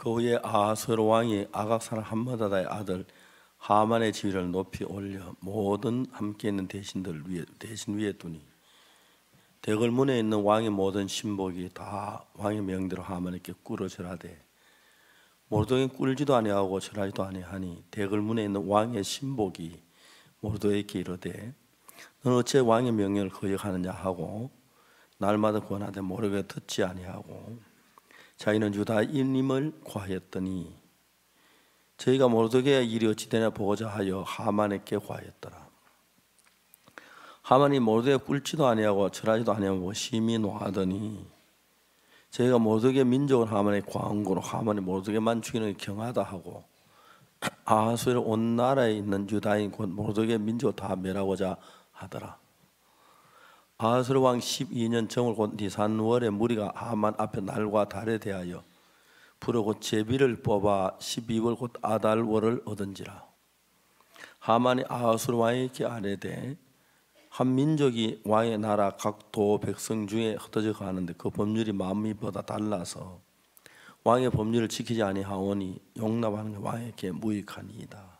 그 후에 아하수에로 왕이 아각 사람 함므다다의 아들 하만의 지위를 높이 올려 모든 함께 있는 대신 위에 두니 대궐문에 있는 왕의 모든 신복이 다 왕의 명대로 하만에게 꿇어 절하되 모르드게는 꿇지도 아니하고 절하지도 아니하니 대궐문에 있는 왕의 신복이 모르드게에게 이르되 너는 어째 왕의 명령을 거역하느냐 하고 날마다 권하되 모르드게가 듣지 아니하고 자기는 유다인임을 고하였더니 저희가 모르드게의 일이 어찌 되냐 보고자 하여 하만에게 고하였더라. 하만이 모르드게가 꿇지도 아니하고 절하지도 아니하고 심히 노하더니 저희가 모르드게 민족을 하만에 광고로 하만이 모르드게만 죽이는 게 경하다 하고 아하수에로 온 나라에 있는 유다인 곧 모르드게 민족을 다 멸하고자 하더라. 아하수에로 왕 12년 정월 곧 니산월에 무리가 하만 앞에 날과 달에 대하여 불어 곧 제비를 뽑아 12월 곧 아달월을 얻은지라. 하만이 아하수에로 왕에게 아뢰되 한 민족이 왕의 나라 각 도 백성 중에 흩어져 가는데 그 법률이 만민보다 달라서 왕의 법률을 지키지 아니하오니 용납하는 게 왕에게 무익하니이다.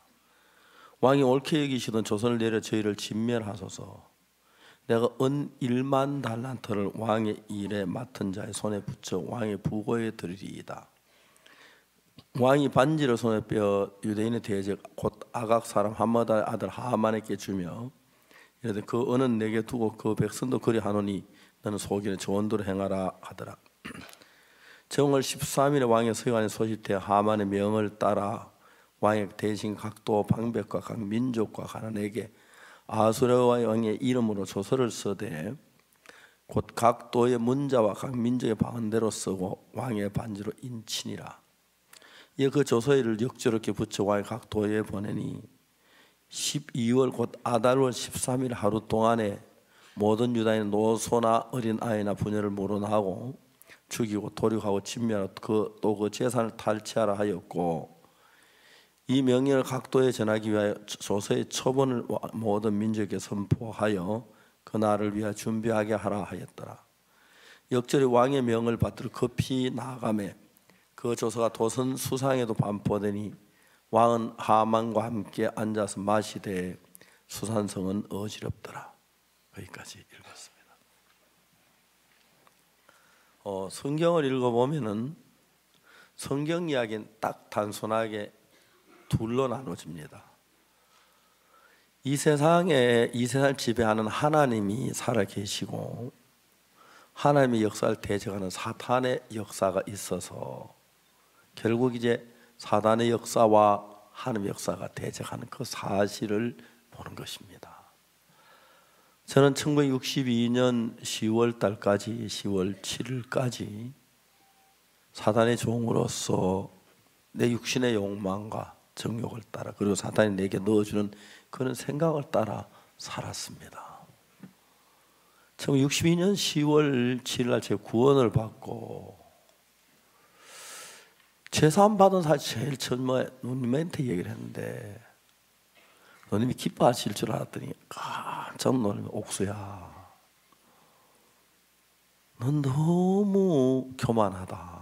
왕이 옳게 여기시던 조선을 내려 저희를 진멸하소서. 내가 은 1만 달란트를 왕의 일에 맡은 자의 손에 붙여 왕의 부고에 드리리이다. 왕이 반지를 손에 빼어 유대인의 대적 곧 아각 사람 함므다의 아들 하만에게 주며 이르되 그 은은 내게 두고 그 백성도 그리하노니 너는 속이는 조언대로 행하라 하더라. 정월 13일에 왕의 서기관이 소집되어 하만의 명을 따라 왕의 대신 각도 방백과 각 민족과 가난에게 아하수에로 왕의 이름으로 조서를 써되 곧 각 도의 문자와 각 민족의 방언대로 쓰고 왕의 반지로 인치니라. 이에 그 조서를 역조롭게 붙여 왕의 각 도에 보내니 12월 곧 아달월 13일 하루 동안에 모든 유다인 노소나 어린 아이나 부녀를 모론하고 죽이고 도륙하고 진멸하고 또 그 재산을 탈취하라 하였고 이 명령을 각도에 전하기 위하여 조서의 처분을 모든 민족에게 선포하여 그 날을 위하여 준비하게 하라 하였더라. 역절히 왕의 명을 받들어 급히 나아가매 그 조서가 도선 수상에도 반포되니 왕은 하만과 함께 앉아서 마시되 수산성은 어지럽더라. 여기까지 읽었습니다. 성경을 읽어보면은 성경 이야기는 딱 단순하게 둘로 나눠집니다. 이 세상을 지배하는 하나님이 살아 계시고 하나님의 역사를 대적하는 사탄의 역사가 있어서 결국 이제 사단의 역사와 하나님의 역사가 대적하는 그 사실을 보는 것입니다. 저는 1962년 10월 달까지 10월 7일까지 사단의 종으로서 내 육신의 욕망과 정욕을 따라 그리고 사단이 내게 넣어주는 그런 생각을 따라 살았습니다. 1962년 10월 7일 날 제가 구원을 받고 제사함 받은 사실 제일 처음에 누님한테 얘기를 했는데 누님이 기뻐하실 줄 알았더니 깜짝 놀라면 옥수야 넌 너무 교만하다.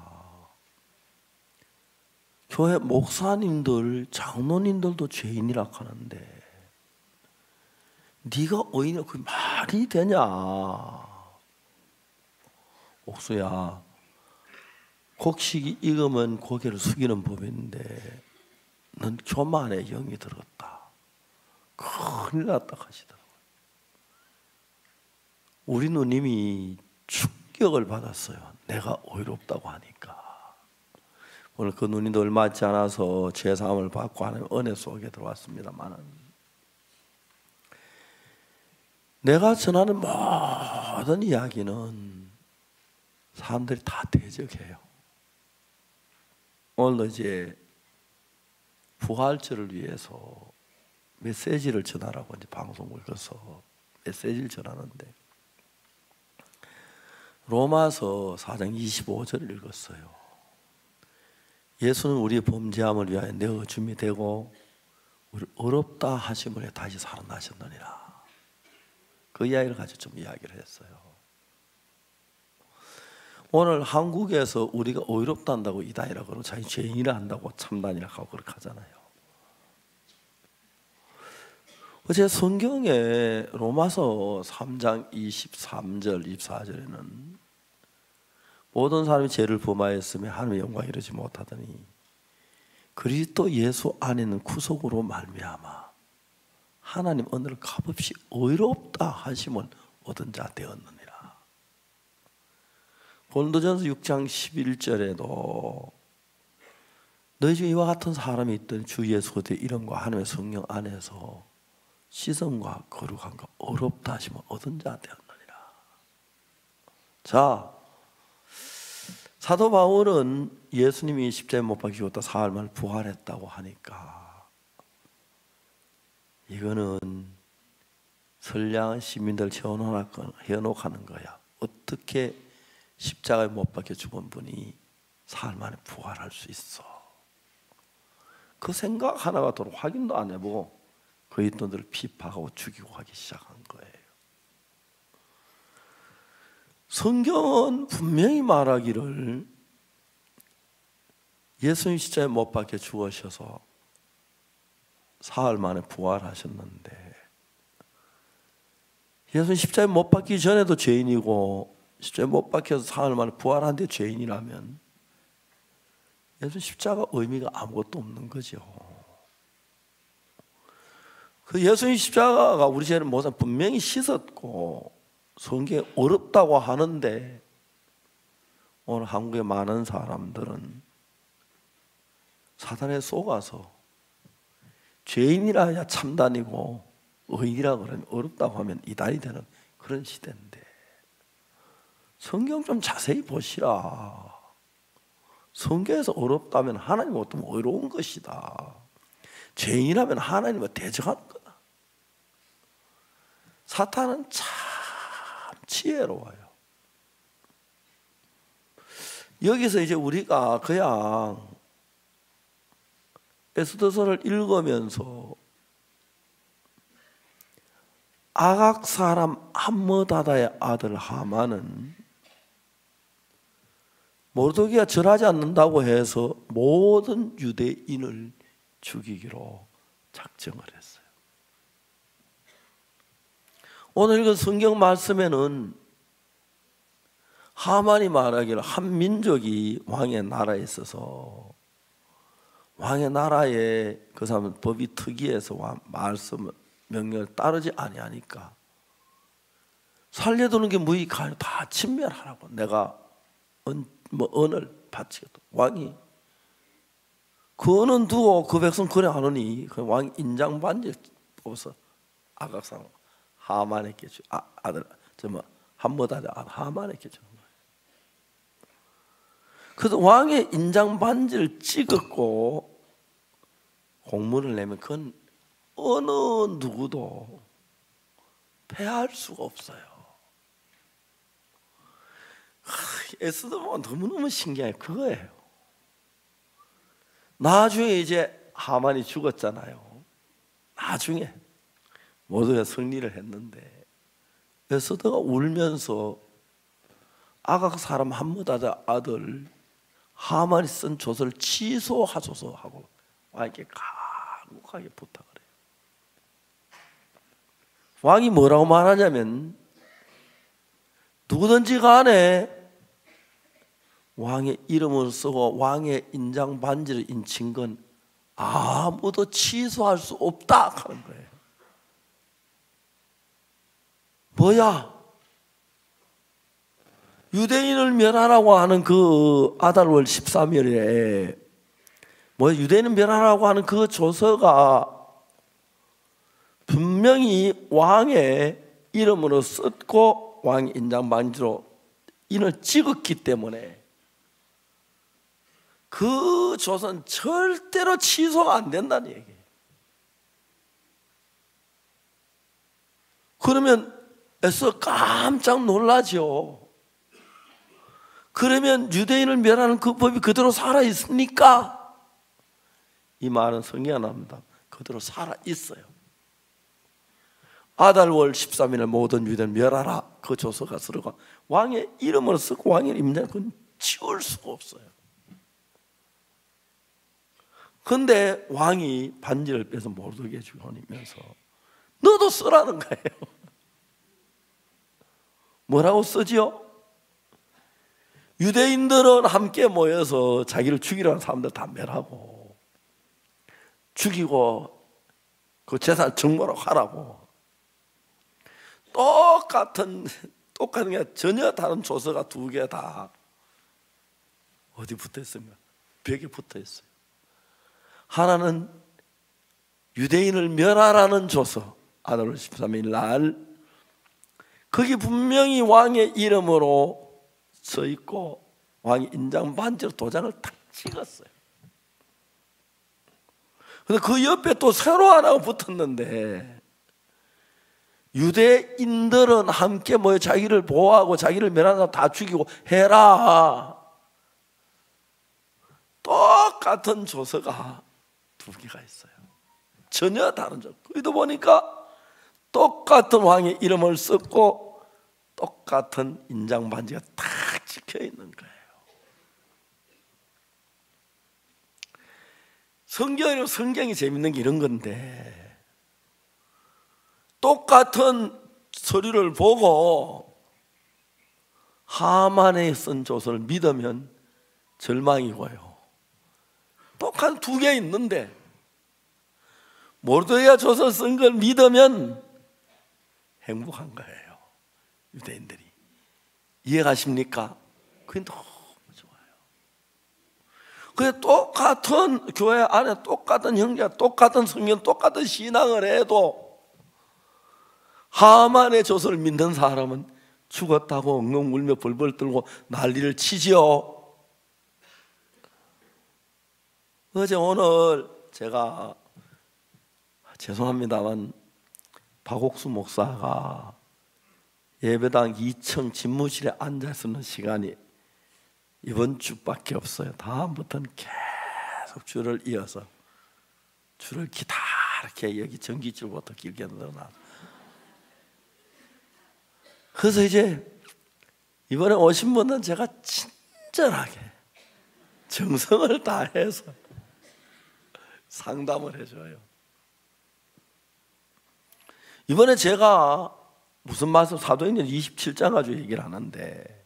교회 목사님들 장로님들도 죄인이라 하는데 네가 오히려 그 말이 되냐. 옥수야 곡식이 익으면 고개를 숙이는 법인데 넌 교만의 영이 들었다. 큰일 났다 하시더라고요. 우리 누님이 충격을 받았어요. 내가 어이롭다고 하니까. 오늘 그 누님도 얼마 있지 않아서 죄사함을 받고 하는 은혜 속에 들어왔습니다만 내가 전하는 모든 이야기는 사람들이 다 대적해요. 오늘도 이제 부활절을 위해서 메시지를 전하라고 이제 방송을 걸어서 메시지를 전하는데 로마서 4장 25절을 읽었어요. 예수는 우리의 범죄함을 위하여 내어 줌이 되고 우리 어렵다 하심을 해 다시 살아나셨느니라. 그 이야기를 가지고 좀 이야기를 했어요. 오늘 한국에서 우리가 의롭다 한다고 이단이라고 그러고 자기 죄인이라 한다고 참단이라 하고 그렇게 하잖아요. 어제 성경에 로마서 3장 23절 24절에는 모든 사람이 죄를 범하였으며 하나님의 영광을 이루지 못하더니 그리스도 예수 안에는 구속으로 말미암아 하나님 은혜를 값없이 의롭다 하심을 얻은 자 되었느니라. 고린도전서 6장 11절에도 너희 중에 이와 같은 사람이 있더니 주 예수 그리스도의 이름과 하나님의 성령 안에서 씻음과 거룩함과 의롭다 하심을 얻은 자 되었느니라. 자, 사도 바울은 예수님이 십자가에 못 박히셨다 사흘 만에 부활했다고 하니까 이거는 선량한 시민들 현혹하는 거야. 어떻게 십자가에 못 박혀 죽은 분이 사흘 만에 부활할 수 있어? 그 생각 하나가 도로 확인도 안 해보고 그리스도인들을 비판하고 죽이고 하기 시작한 거예요. 성경은 분명히 말하기를 예수님 십자가에 못 박혀 죽으셔서 사흘 만에 부활하셨는데 예수님 십자가에 못 박히기 전에도 죄인이고 십자가에 못 박혀서 사흘 만에 부활한 데 죄인이라면 예수님 십자가 의미가 아무것도 없는 거죠. 그 예수님 십자가가 우리 죄를 모두 분명히 씻었고 성경에 어렵다고 하는데 오늘 한국의 많은 사람들은 사단에 속아서 죄인이라 해야 참단이고 의인이라 그러면 어렵다고 하면 이단이 되는 그런 시대인데 성경 좀 자세히 보시라. 성경에서 어렵다면 하나님 어떤 어려운 것이다. 죄인이라면 하나님과 대적하는 거다. 사탄은 참 지혜로워요. 여기서 이제 우리가 그냥 에스더서를 읽으면서 아각 사람 함므다다의 아들 하만은 모르드게가 절하지 않는다고 해서 모든 유대인을 죽이기로 작정을 했어요. 오늘 읽은 성경 말씀에는 하만이 말하기를 한 민족이 왕의 나라에 있어서 왕의 나라에 그 사람은 법이 특이해서 말씀 명령을 따르지 아니하니까 살려두는 게 무익하니 다 진멸하라고 내가 언을 바치겠다. 왕이 그 언은 두고 그 백성 그래 안 하니 그 왕이 인장 반지 뽑아서 아각 사람 하만에게 아들 함므다의 아들 하만에게 주는 거예요. 그래서 왕의 인장 반지를 찍었고 공문을 내면 그건 어느 누구도 패할 수가 없어요. 에스더 보면 너무너무 신기해요. 그거예요. 나중에 이제 하만이 죽었잖아요. 나중에 모두가 승리를 했는데 에스더가 울면서 아각 사람 함므다의 아들 하만이 쓴 조서를 취소하소서 하고 왕에게 간곡하게 부탁을 해요. 왕이 뭐라고 말하냐면 누구든지 간에 왕의 이름을 쓰고 왕의 인장 반지를 인친 건 아무도 취소할 수 없다 하는 거예요. 뭐야? 유대인을 멸하라고 하는 그 아달월 13일에 유대인을 멸하라고 하는 그 조서가 분명히 왕의 이름으로 썼고 왕의 인장 반지로 인을 찍었기 때문에 그 조서는 절대로 취소가 안 된다는 얘기예요. 그러면 에스더 깜짝 놀라죠. 그러면 유대인을 멸하는 그 법이 그대로 살아있습니까? 이 말은 성경에 나옵니다. 그대로 살아있어요. 아달월 13일에 모든 유대인을 멸하라. 그 조서가 들어가 왕의 이름을 쓰고 왕의 임자 그건 지울 수가 없어요. 근데 왕이 반지를 빼서 모르게 주면서 너도 쓰라는 거예요. 뭐라고 쓰지요? 유대인들은 함께 모여서 자기를 죽이려는 사람들 다 멸하고 죽이고 그 재산 정모로 하라고. 똑같은 게 전혀 다른 조서가 두 개 다 어디 붙어 있습니까? 벽에 붙어 있어요. 하나는 유대인을 멸하라는 조서, 아달 13일 날 거기 분명히 왕의 이름으로 써 있고 왕이 인장 반지로 도장을 탁 찍었어요. 근데 그 옆에 또 새로 하나가 붙었는데 유대인들은 함께 모여 자기를 보호하고 자기를 멸하는 사람 다 죽이고 해라. 똑같은 조서가 두 개가 있어요. 전혀 다른 조서. 거기도 보니까 똑같은 왕의 이름을 썼고 똑같은 인장 반지가 딱 찍혀 있는 거예요. 성경이 재밌는 게 이런 건데 똑같은 서류를 보고 하만에 쓴 조서를 믿으면 절망이고요. 똑같은 두 개 있는데 모르드게가 조서를 쓴 걸 믿으면 행복한 거예요. 유대인들이. 이해가십니까? 그게 너무 좋아요. 그게 똑같은 교회 안에 똑같은 형제가 똑같은 성경 똑같은 신앙을 해도 하만의 조서를 믿는 사람은 죽었다고 엉엉 울며 벌벌 떨고 난리를 치지요. 어제 오늘 제가 죄송합니다만 박옥수 목사가 예배당 2층 집무실에 앉아있는 시간이 이번 주밖에 없어요. 다음부터는 계속 줄을 이어서 줄을 기다랗게 여기 전기줄부터 길게 늘어나. 그래서 이제 이번에 오신 분은 제가 친절하게 정성을 다해서 상담을 해줘요. 이번에 제가 무슨 말씀 사도행전 27장 가지고 얘기를 하는데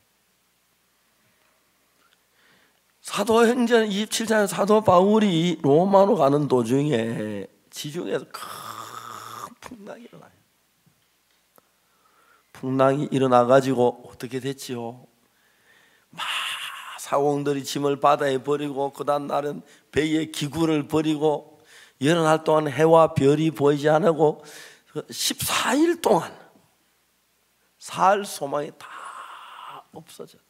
사도행전 27장에 사도 바울이 로마로 가는 도중에 지중해에서 큰 풍랑이 일어나요. 풍랑이 일어나가지고 어떻게 됐지요? 막 사공들이 짐을 바다에 버리고 그 다음 날은 배에 기구를 버리고 여러 날 동안 해와 별이 보이지 않고 14일 동안 살 소망이 다 없어졌어요.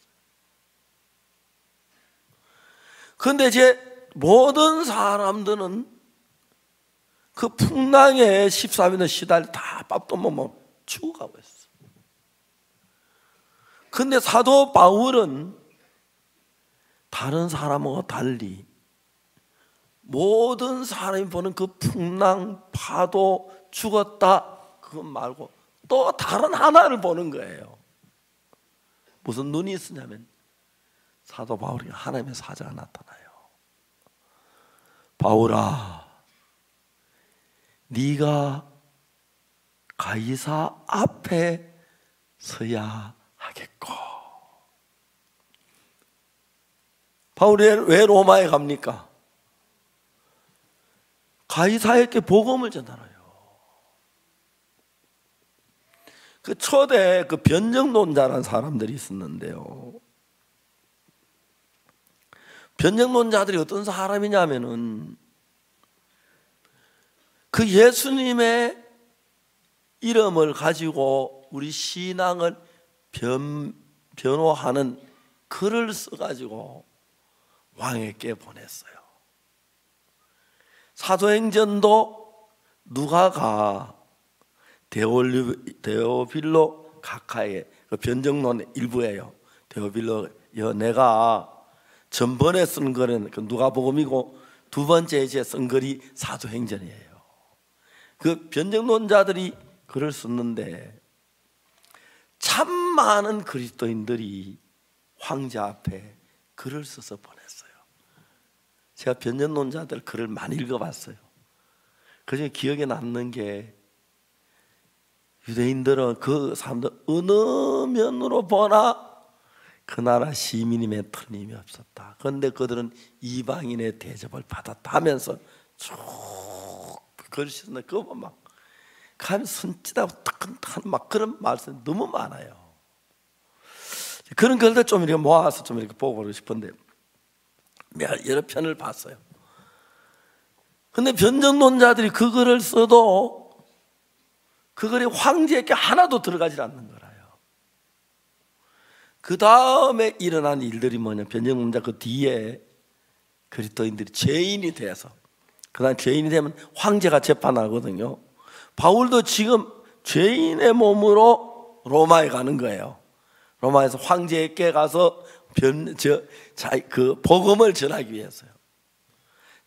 그런데 이제 모든 사람들은 그 풍랑에 14일은 시달려 다 밥도 못 먹고 죽어가고 있어요. 근데 사도 바울은 다른 사람과 달리 모든 사람이 보는 그 풍랑, 파도, 죽었다 그것 말고 또 다른 하나를 보는 거예요. 무슨 눈이 있으냐면 사도 바울이 하나님의 사자가 나타나요. 바울아, 네가 가이사 앞에 서야 하겠고. 바울이 왜 로마에 갑니까? 가이사에게 복음을 전하라요. 그 초대 그 변정론자라는 사람들이 있었는데요. 변정론자들이 어떤 사람이냐면은 그 예수님의 이름을 가지고 우리 신앙을 변호하는 글을 써가지고 왕에게 보냈어요. 사도행전도 누가가 데오빌로 각하의 그 변정론의 일부예요. 데오빌로 내가 전번에 쓴 글은 그 누가복음이고 두 번째 이제 쓴 글이 사도행전이에요. 그 변정론자들이 글을 썼는데 참 많은 그리스도인들이 황제 앞에 글을 써서 보냈어요. 제가 변전론자들 글을 많이 읽어봤어요. 그중에 기억에 남는 게, 유대인들은 그 사람들 어느 면으로 보나 그 나라 시민임에 틀림이 없었다. 그런데 그들은 이방인의 대접을 받았다 하면서 쭉 글을 쓰는데, 그거 막 가면 손짓하고 뜨끈뜨끈 막 그런 말씀이 너무 많아요. 그런 글들 좀 이렇게 모아서 좀 이렇게 보고 싶은데 여러 편을 봤어요. 근데 변정론자들이 그 글을 써도 그 글이 황제에게 하나도 들어가지 않는 거라요. 그 다음에 일어난 일들이 뭐냐, 변정론자 그 뒤에 그리스도인들이 죄인이 돼서, 그 다음 죄인이 되면 황제가 재판하거든요. 바울도 지금 죄인의 몸으로 로마에 가는 거예요. 로마에서 황제에게 가서 그 복음을 전하기 위해서요.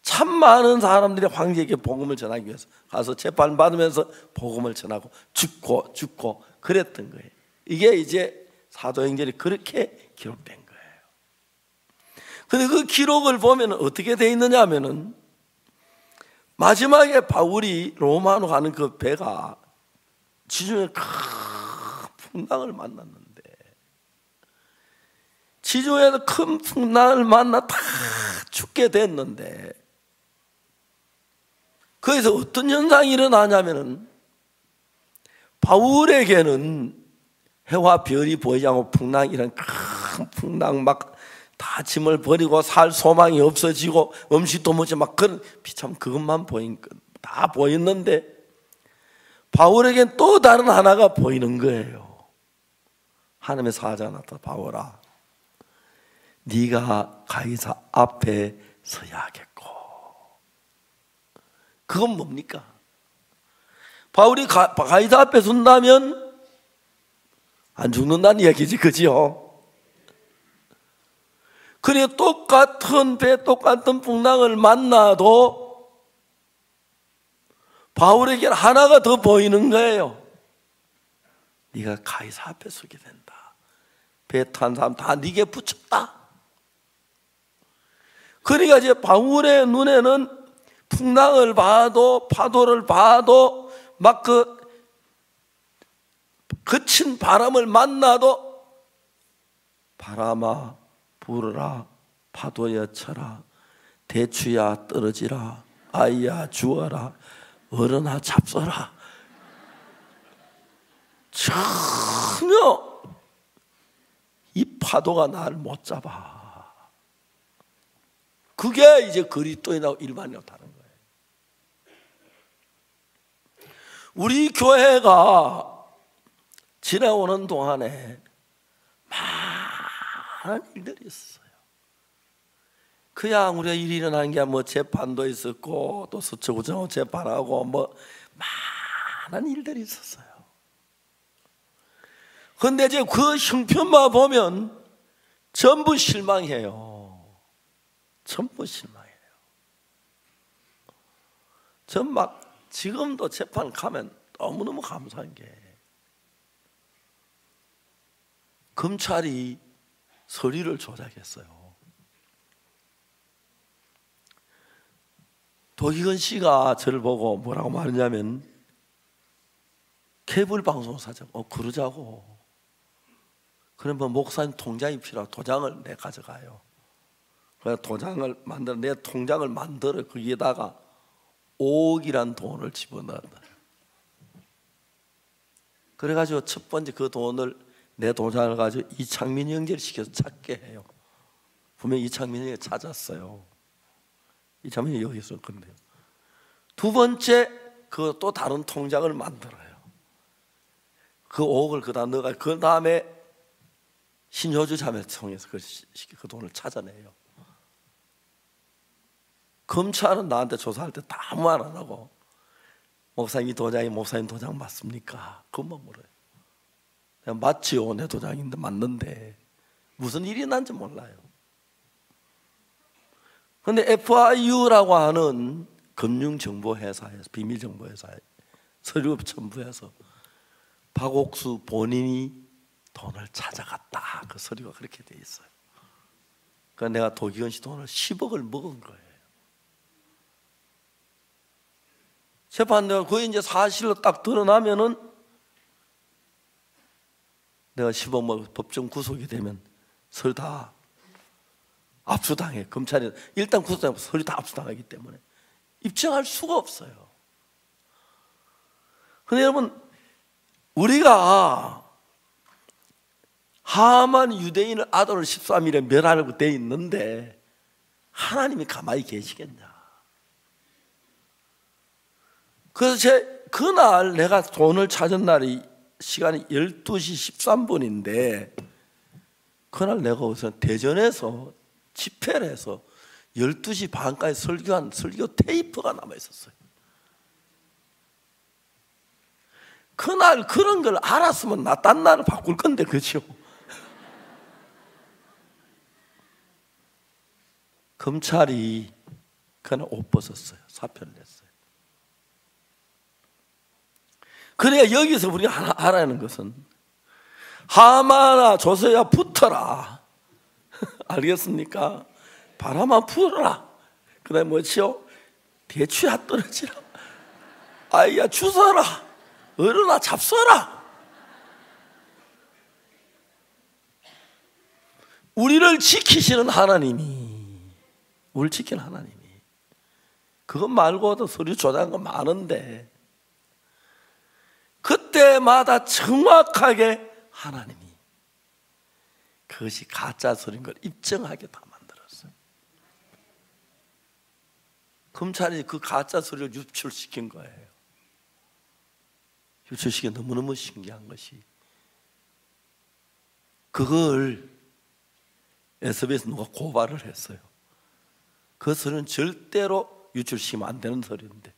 참 많은 사람들이 황제에게 복음을 전하기 위해서 가서 재판 받으면서 복음을 전하고 죽고 그랬던 거예요. 이게 이제 사도행전이 그렇게 기록된 거예요. 근데 그 기록을 보면 어떻게 돼 있느냐 하면은, 마지막에 바울이 로마로 가는 그 배가 지중해 큰 풍랑을 만났는데, 지중해에서 큰 풍랑을 만나 다 죽게 됐는데, 거기서 어떤 현상이 일어나냐면은, 바울에게는 해와 별이 보이지 않고 풍랑이란 큰 풍랑, 막 다 짐을 버리고 살 소망이 없어지고 음식도 먹지 막 그런 비참 그것만 다 보였는데, 바울에겐 또 다른 하나가 보이는 거예요. 하나님의 사자가 나타나, 바울아, 네가 가이사 앞에 서야겠고. 그건 뭡니까? 바울이 가이사 앞에 선다면 안 죽는다는 이야기지, 그지요? 그래, 똑같은 배, 똑같은 풍랑을 만나도 바울에게는 하나가 더 보이는 거예요. 네가 가이사 앞에 서게 된다. 배 탄 사람 다 네게 붙였다. 그러니까 이제 바울의 눈에는 풍랑을 봐도 파도를 봐도 막 그 거친 바람을 만나도, 바람아 불어라, 파도야 쳐라, 대추야 떨어지라, 아이야 죽어라, 어른아 잡숴라, 전혀 이 파도가 날 못 잡아. 그게 이제 그리스도인하고 일반인하고 다른 거예요. 우리 교회가 지나오는 동안에 많은 일들이 있었어요. 그냥 우리가 일이 일어나는 게 뭐 재판도 있었고, 또 서초구청 재판하고 뭐 많은 일들이 있었어요. 그런데 이제 그 형편만 보면 전부 실망해요. 전부 실망해요. 전 막 지금도 재판 가면 너무너무 감사한 게, 검찰이 서류를 조작했어요. 도기근 씨가 저를 보고 뭐라고 말했냐면, 케이블 방송사장 그러자고. 그러면 목사님 통장이 필요하고 도장을 내 가져가요. 그래서 도장을 만들어, 내 통장을 만들어 거기에다가 5억이란 돈을 집어넣었다. 그래가지고 첫 번째 그 돈을, 내 도장을 가지고 이창민 형제를 시켜서 찾게 해요. 분명히 이창민 형제 찾았어요. 이창민이 여기 있었거든요. 두 번째, 그 또 다른 통장을 만들어요. 그 5억을 그다 넣어가, 그 다음에 신효주 자매를 통해서 그 돈을 찾아내요. 검찰은 나한테 조사할 때 아무 말 안 하고, 목사님 이 도장이 목사님 도장 맞습니까? 그것만 물어요. 맞지요, 내 도장인데 맞는데 무슨 일이 난지 몰라요. 그런데 FIU라고 하는 금융정보회사에서, 비밀정보회사에 서류 첨부해서 박옥수 본인이 돈을 찾아갔다. 그 서류가 그렇게 돼 있어요. 그러니까 내가 도기현 씨 돈을 10억을 먹은 거예요. 재판대가 그게 이제 사실로 딱 드러나면은 내가 10억 먹고 법정 구속이 되면 서류 다 압수당해. 검찰이 일단 구속하고 서류 다 압수당하기 때문에 입증할 수가 없어요. 그런데 여러분, 우리가 하만 유대인을 아도를 13일에 멸하려고 돼 있는데 하나님이 가만히 계시겠냐? 그래서 그날 내가 돈을 찾은 날이 시간이 12시 13분인데 그날 내가 우선 대전에서 집회를 해서 12시 반까지 설교한 설교 테이프가 남아 있었어요. 그날 그런 걸 알았으면 나 딴 날을 바꿀 건데, 그렇죠? 검찰이 그날 옷 벗었어요. 사표를 냈어요. 그러니까 여기서 우리가 하나 알아야 하는 것은 하마나 조서야 붙어라. 알겠습니까? 바람아 불어라. 그 다음에 뭐지요? 대추야 떨어지라. 아이야 주서라. 어른아 잡숴라. 우리를 지키시는 하나님이, 우리를 지키는 하나님이, 그것 말고도 서류 조작한 거 많은데 그때마다 정확하게 하나님이 그것이 가짜 서류인 걸 입증하게 다 만들었어요. 검찰이 그 가짜 서류를 유출시킨 거예요. 유출시킨 게 너무너무 신기한 것이, 그걸 SBS 누가 고발을 했어요. 그 서류는 절대로 유출시키면 안 되는 서류인데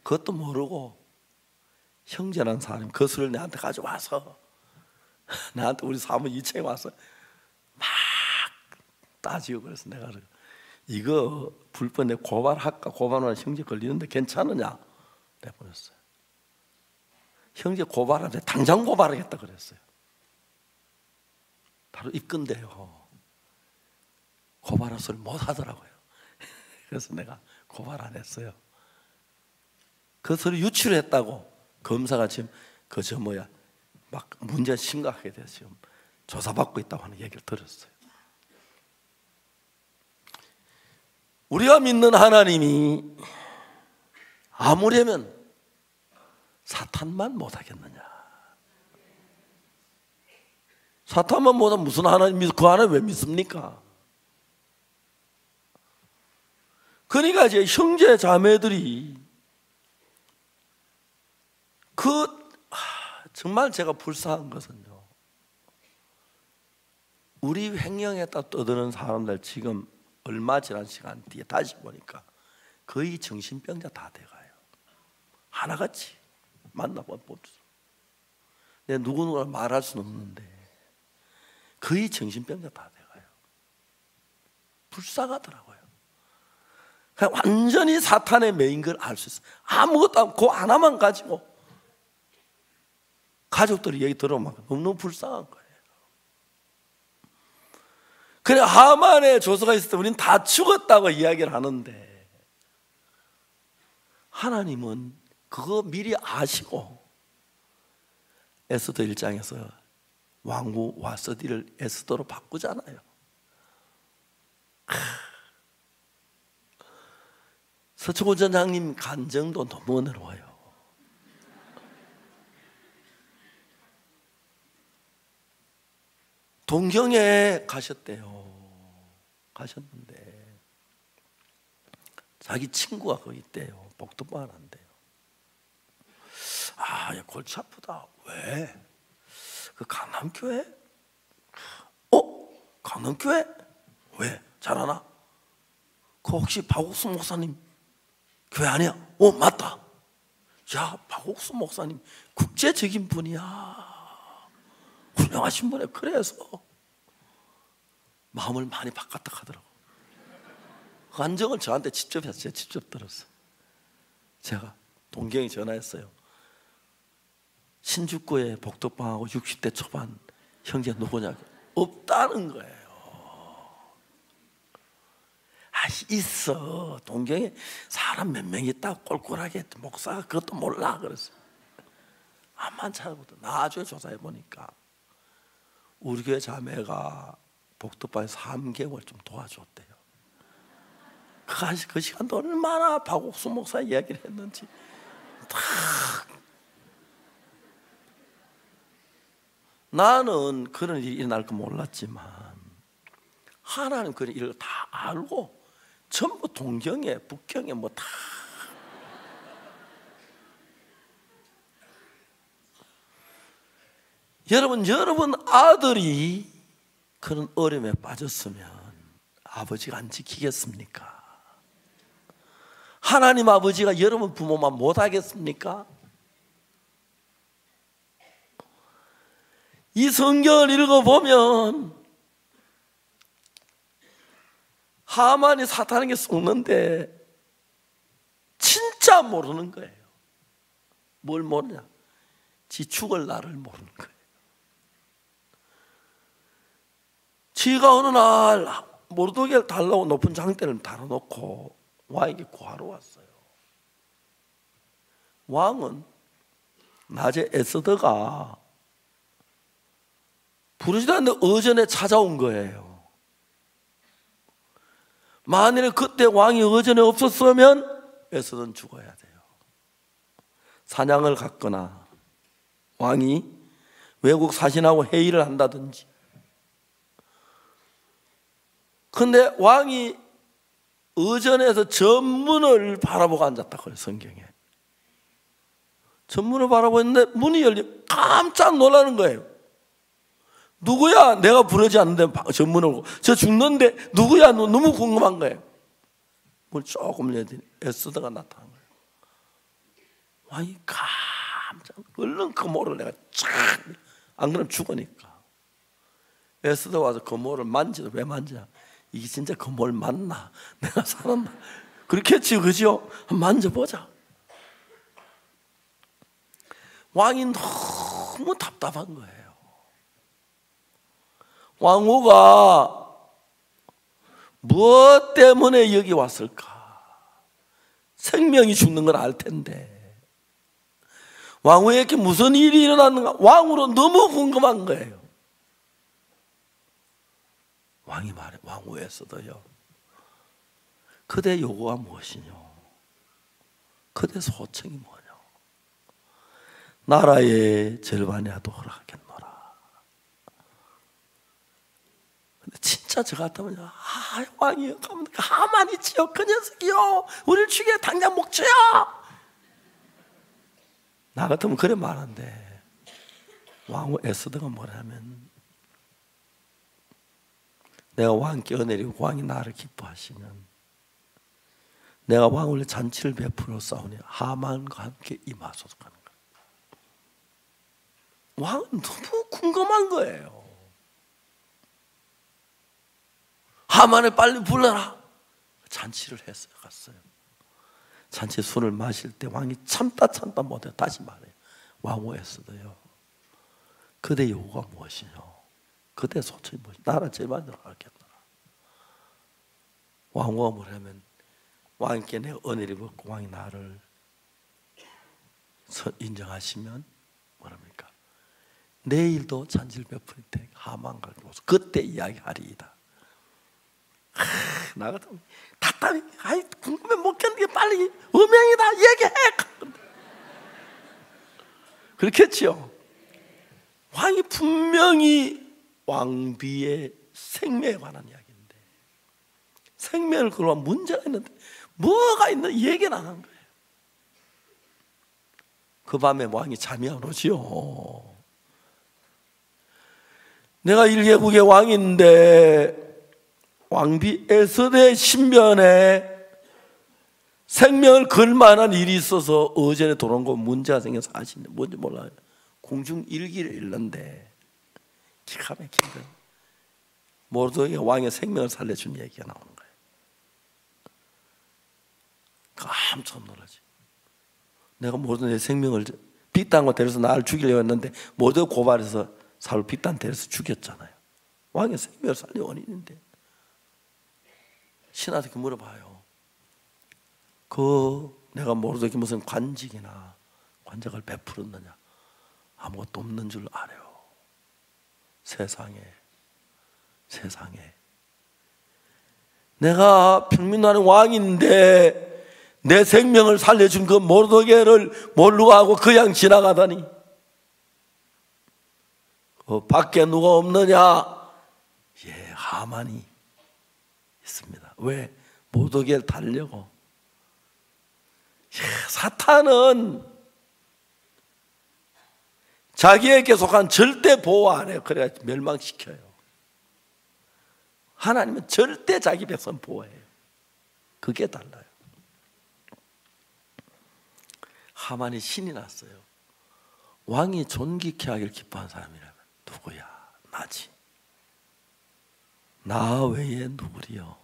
그것도 모르고 형제라는 사람이 그 서류를 내한테 가져와서 나한테 우리 사무 2층에 와서 막 따지고, 그래서 내가 이거 불법 내 고발할까? 고발하면 형제 걸리는데 괜찮으냐? 내보냈어요. 형제 고발하는데 당장 고발하겠다 그랬어요. 바로 입건돼요. 고발할 소리 못 하더라고요. 그래서 내가 고발 안 했어요. 그 소리 유출했다고 검사가 지금 막 문제 심각하게 돼서 지금 조사받고 있다고 하는 얘기를 들었어요. 우리가 믿는 하나님이 아무려면 사탄만 못하겠느냐? 사탄만 못하면 무슨 하나님 믿어? 그 하나님 왜 믿습니까? 그러니까 이제 형제 자매들이 정말 제가 불쌍한 것은요, 우리 횡령했다 떠드는 사람들 지금 얼마 지난 시간 뒤에 다시 보니까 거의 정신병자 다 돼가요. 하나같이 만나보면 내가 누구누가 말할 수는 없는데 거의 정신병자 다 돼가요. 불쌍하더라고요. 완전히 사탄의 매인 걸 알 수 있어요. 아무것도 안, 그 하나만 가지고 가족들이 얘기 들어오면 너무 불쌍한 거예요. 그래, 하만의 조서가 있을 때 우리는 다 죽었다고 이야기를 하는데 하나님은 그거 미리 아시고 에스더 1장에서 왕후 와서디를 에스더로 바꾸잖아요. 서초구 전장님 간정도 너무 은혜로워요. 동경에 가셨는데 자기 친구가 거기 있대요. 복덕방을 한대요. 아, 야, 골치 아프다. 왜? 그 강남교회? 강남교회? 왜? 잘 아나? 그 혹시 박옥수 목사님 교회 아니야? 맞다. 야, 박옥수 목사님 국제적인 분이야. 훌륭하신 분에 그래서 마음을 많이 바꿨다 하더라고. 그 안정을 저한테 직접 했어요. 직접 들었어요. 제가 동경에 전화했어요. 신주쿠에 복덕방하고 60대 초반 형제 누구냐? 없다는 거예요. 있어. 동경에 사람 몇 명 있다 꼴꼴하게 목사가 그것도 몰라 그랬어요. 암만 찾아보다 나중에 조사해 보니까 우리 교회 자매가 복덕방에 3개월 좀 도와줬대요. 그 시간도 얼마나 박옥수 목사 이야기를 했는지 나는 그런 일이 일어날 거 몰랐지만 하나님 그런 일을 다 알고 전부 동경에 북경에 뭐 다 여러분 아들이 그런 어려움에 빠졌으면 아버지가 안 지키겠습니까? 하나님 아버지가 여러분 부모만 못하겠습니까? 이 성경을 읽어보면 하만이 사탄에게 속는데 진짜 모르는 거예요. 뭘 모르냐? 지 죽을 날을 모르는 거예요. 지가 어느 날 모르드게를 달라고 높은 장대를 달아놓고 왕에게 구하러 왔어요. 왕은 낮에 에스더가 부르지도 않는데 어전에 찾아온 거예요. 만일에 그때 왕이 어전에 없었으면 에스더는 죽어야 돼요. 사냥을 갔거나 왕이 외국 사신하고 회의를 한다든지. 근데 왕이 어전에서 전문을 바라보고 앉았다 그래요. 성경에 전문을 바라보고 있는데 문이 열리면 깜짝 놀라는 거예요. 누구야? 내가 부르지 않는데 전문을 보고 저 죽는데 누구야? 너무 궁금한 거예요. 문 조금 열더니 에스더가 나타난 거예요. 왕이 깜짝 얼른 거모를 내가 쫙 안 그러면 죽으니까 에스더 와서 거모를 만지도 왜 만지냐? 이게 진짜 거모를 맞나? 내가 살았나? 그렇겠지, 그죠? 한번 만져보자. 왕이 너무 답답한 거예요. 왕후가 무엇 때문에 여기 왔을까? 생명이 죽는 걸 알 텐데 왕후에게 무슨 일이 일어났는가? 왕후로 너무 궁금한 거예요. 왕이 말해, 왕후에서도요. 그대 요구가 무엇이뇨? 그대 소청이 뭐뇨? 나라의 절반이라도 허락하겠노라. 근데 진짜 저 같으면 왕이요, 하만 있지요, 그 녀석이요, 우리를 죽여 당장 먹지요. 나 같으면 그래 말하는데 왕후 에스더가 뭐라면 내가 왕께 은혜리고 왕이 나를 기뻐하시면 내가 왕을 잔치를 베풀어 싸우니 하만과 함께 임하소서 하는 거예요. 왕은 너무 궁금한 거예요. 하만을 빨리 불러라. 잔치를 했어요. 갔어요. 잔치 술을 마실 때 왕이 참다 못해 다시 말해요. 왕후 에스더요, 그대 요구가 무엇이뇨? 그대 소청이 무엇이뇨? 나라 제만으로 하겠노라. 왕후가 뭐냐면 왕께 내가 은혜를 받고 왕이 나를 인정하시면 뭐랍니까? 내일도 잔치를 베풀 때 하만과 그때 이야기하리이다. 나 같으면 답답해. 궁금해 못 견디게 빨리 음행이다 얘기해. 그렇겠지요. 왕이 분명히 왕비의 생명에 관한 이야기인데 생명을 걸어 문제가 있는데 뭐가 있는 얘기는 안 한 거예요. 그 밤에 왕이 잠이 안 오지요. 내가 1개국의 왕인데 왕비 에스더의 신변에 생명을 걸 만한 일이 있어서 어전에 돌아온 거 문제가 생겨서 아시는데 뭔지 몰라요. 공중 일기를 읽는데 기가 막힌 거예요. 모르드게 왕의 생명을 살려준 얘기가 나오는 거예요. 깜짝 놀라지. 내가 모르드게 생명을 빅단과 데려서 나를 죽이려고 했는데 모두 고발해서 사울 빅단 데려서 죽였잖아요. 왕의 생명을 살린 원인인데 신하한테 물어봐요. 내가 모르게 무슨 관직이나 관적을 베풀었느냐? 아무것도 없는 줄 알아요. 세상에 내가 평민나라의 왕인데 내 생명을 살려준 그 모르드게를 모르고 하고 그냥 지나가다니. 밖에 누가 없느냐? 예, 하만이 있습니다. 왜? 모르드게를 달려고. 사탄은 자기에게 속한 절대 보호 안 해요. 그래야 멸망시켜요. 하나님은 절대 자기 백성 보호해요. 그게 달라요. 하만이 신이 났어요. 왕이 존귀케 하길 기뻐하는 사람이라면 누구야? 나지. 나 외에 누구리요?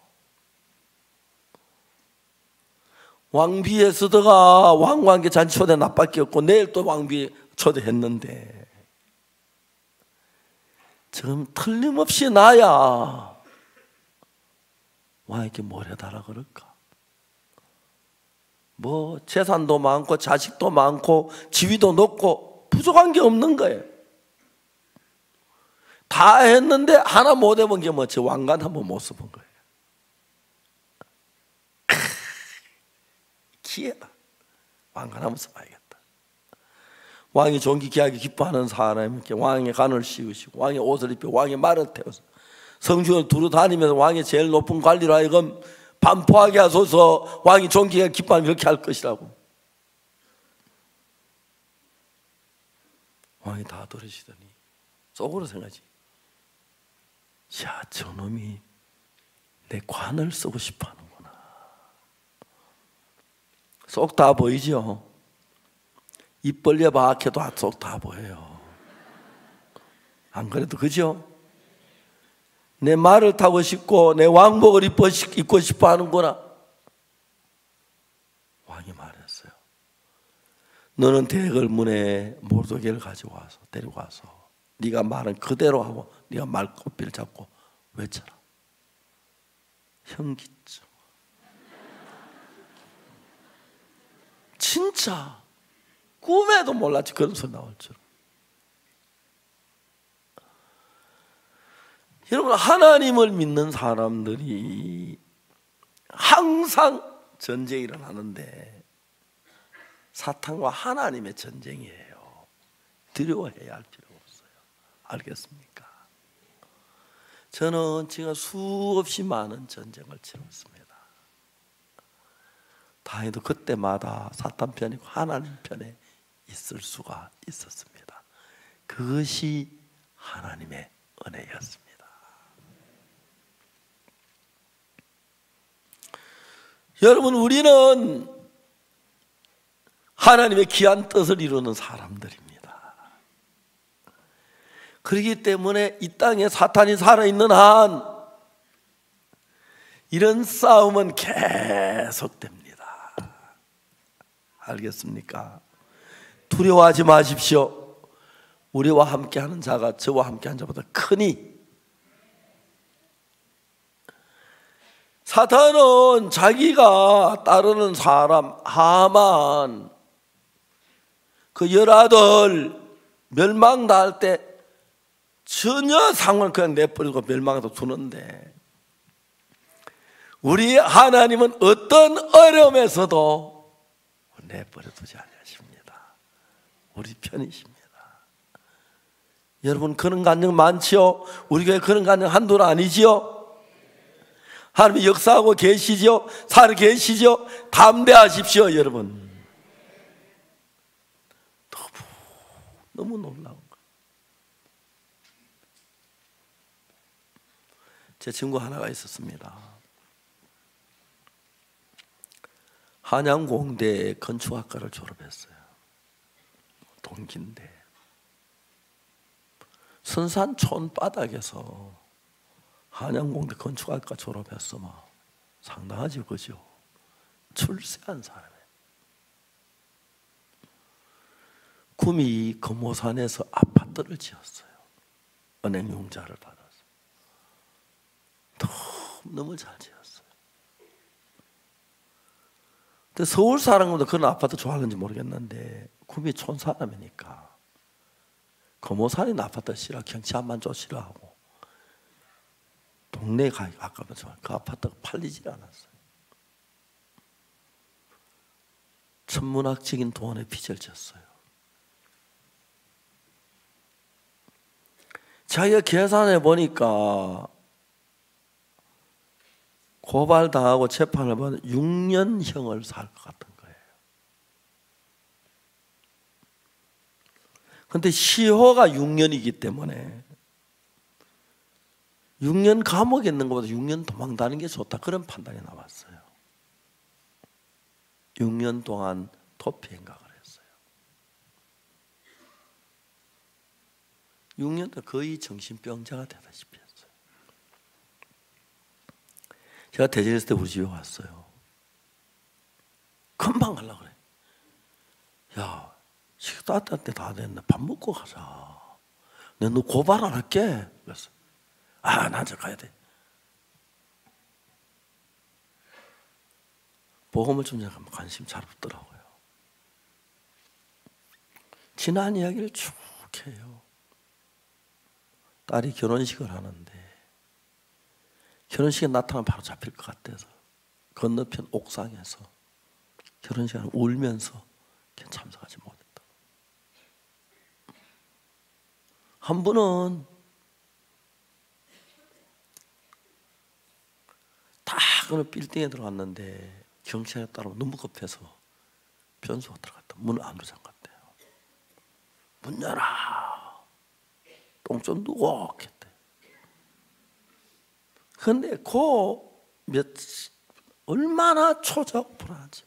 왕비 에스더가 왕관계 잔치 초대 나밖에 없고 내일 또 왕비 초대했는데 지금 틀림없이 나야 왕에게 뭘 해달라 그럴까? 뭐 재산도 많고 자식도 많고 지위도 높고 부족한 게 없는 거예요. 다 했는데 하나 못 해본 게 뭐지? 왕관 한번 못 써본 거예요. 기회다. 왕관 한번 써봐야겠다. 왕이 존귀케하게 기뻐하는 사람에게 왕의 관을 씌우시고 왕의 옷을 입혀 왕의 말을 태워서 성중을 두루 다니면서 왕의 제일 높은 관리로 하여금 반포하게 하소서. 왕이 존귀하게 기뻐하면 그렇게 할 것이라고. 왕이 다 들으시더니 속으로 생각하지. 야, 저놈이 내 관을 쓰고 싶어 하는구나. 쏙 다 보이죠? 입 벌려봐 해도 쏙 다 보여요. 안 그래도 그죠? 내 말을 타고 싶고 내 왕복을 입고 싶어 하는구나. 왕이 말했어요. 너는 대궐문에 모르드게를 가져와서 데리고 와서 네가 말은 그대로 하고 네가 말꼬피를 잡고 외쳐라. 현기증. 진짜 꿈에도 몰랐지 그런 소리 나올 줄. 여러분, 하나님을 믿는 사람들이 항상 전쟁이 일어나는데 사탄과 하나님의 전쟁이에요. 두려워해야 할 필요가 없어요. 알겠습니까? 저는 지금 수없이 많은 전쟁을 치렀습니다. 다행히도 그때마다 사탄 편이고 하나님 편에 있을 수가 있었습니다. 그것이 하나님의 은혜였습니다. 여러분, 우리는 하나님의 귀한 뜻을 이루는 사람들입니다. 그렇기 때문에 이 땅에 사탄이 살아있는 한 이런 싸움은 계속됩니다. 알겠습니까? 두려워하지 마십시오. 우리와 함께하는 자가 저와 함께하는 자보다 크니. 사탄은 자기가 따르는 사람 하만 그 열아들 멸망 당할 때 전혀 상관을 그냥 내버리고 멸망해서 두는데 우리 하나님은 어떤 어려움에서도 내버려 두지 않으십니다. 우리 편이십니다. 여러분, 그런 간증 많지요? 우리 교회 그런 간증 한둘 아니지요? 하나님이 역사하고 계시죠? 살아 계시죠? 담대하십시오, 여러분. 너무 놀라운 거예요. 제 친구 하나가 있었습니다. 한양공대 건축학과를 졸업했어요. 동기인데 선산촌 바닥에서 한양공대 건축학과 졸업했어. 막 상당하지, 그죠? 출세한 사람이에요. 구미 금호산에서 아파트를 지었어요. 은행 융자를 받아서. 너무 잘 지었어요. 근데 서울 사람들도 그런 아파트 좋아하는지 모르겠는데 구미 촌사람이니까 금호산에 있는 아파트 싫어, 경치안만 좋시라고 동네에 가기 아까워서 그 아파트가 팔리질 않았어요. 천문학적인 돈에 빚을 졌어요. 자기가 계산해 보니까 고발당하고 재판을 받은 6년형을 살 것 같은 거예요. 그런데 시효가 6년이기 때문에 6년 감옥에 있는 것보다 6년 도망다니는 게 좋다, 그런 판단이 나왔어요. 6년 동안 도피 행각을 했어요. 6년 동안 거의 정신병자가 되다시피 했어요. 제가 대전에 있을 때 우리 집에 왔어요. 금방 가려고 그래. 야, 식사 때 다 됐네. 밥 먹고 가자. 내가 너 고발 안 할게. 그랬어. 아, 나 이제 가야 돼. 복음을 좀 약간 관심 잘 없더라고요. 지난 이야기를 쭉 해요. 딸이 결혼식을 하는데 결혼식에 나타나면 바로 잡힐 것 같아서 건너편 옥상에서 결혼식을 울면서 참석하지 못했다. 한 분은 다 어느 빌딩에 들어갔는데 경찰에 따라 너무 급해서 변소가 들어갔다. 문을 안 잠갔대요. 문 열어. 똥 좀 누고 했대. 근데 얼마나 초조하고 불안한지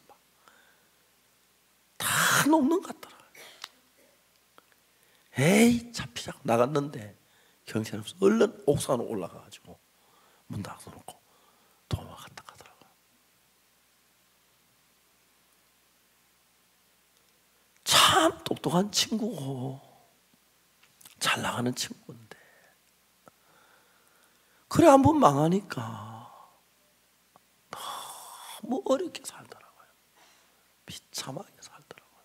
다 녹는 것 같더라. 에이, 잡히자고 나갔는데 경찰이 없어. 얼른 옥상으로 올라가가지고 문 닫아놓고 도망갔다 가더라고요. 참 똑똑한 친구고 잘 나가는 친구인데 그래 한 번 망하니까 너무 어렵게 살더라고요. 비참하게 살더라고요.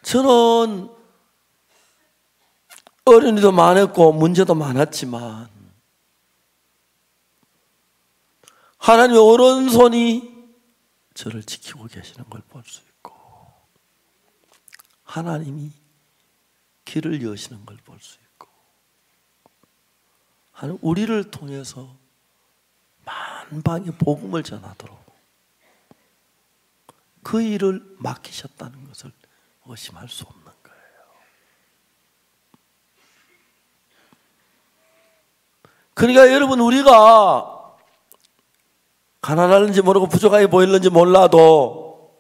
저는 어려움도 많았고 문제도 많았지만 하나님의 오른손이 저를 지키고 계시는 걸 볼 수 있고 하나님이 길을 여시는 걸 볼 수 있고 하나님 우리를 통해서 만방의 복음을 전하도록 그 일을 맡기셨다는 것을 의심할 수 없는 거예요. 그러니까 여러분, 우리가 가난한지 모르고 부족하게 보이는지 몰라도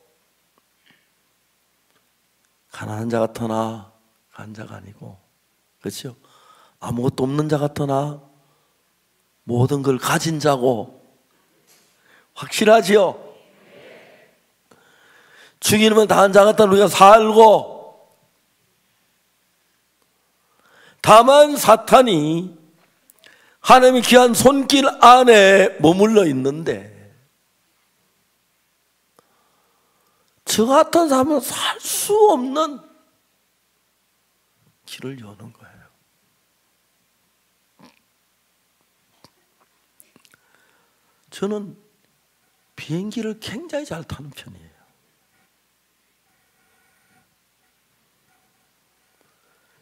가난한 자 같으나 간 자가 아니고, 그렇죠? 아무것도 없는 자 같으나 모든 걸 가진 자고, 확실하지요? 주기름을 다한 자 같으나 우리가 살고, 다만 사탄이 하나님의 귀한 손길 안에 머물러 있는데 저 같은 사람은 살 수 없는 길을 여는 거예요. 저는 비행기를 굉장히 잘 타는 편이에요.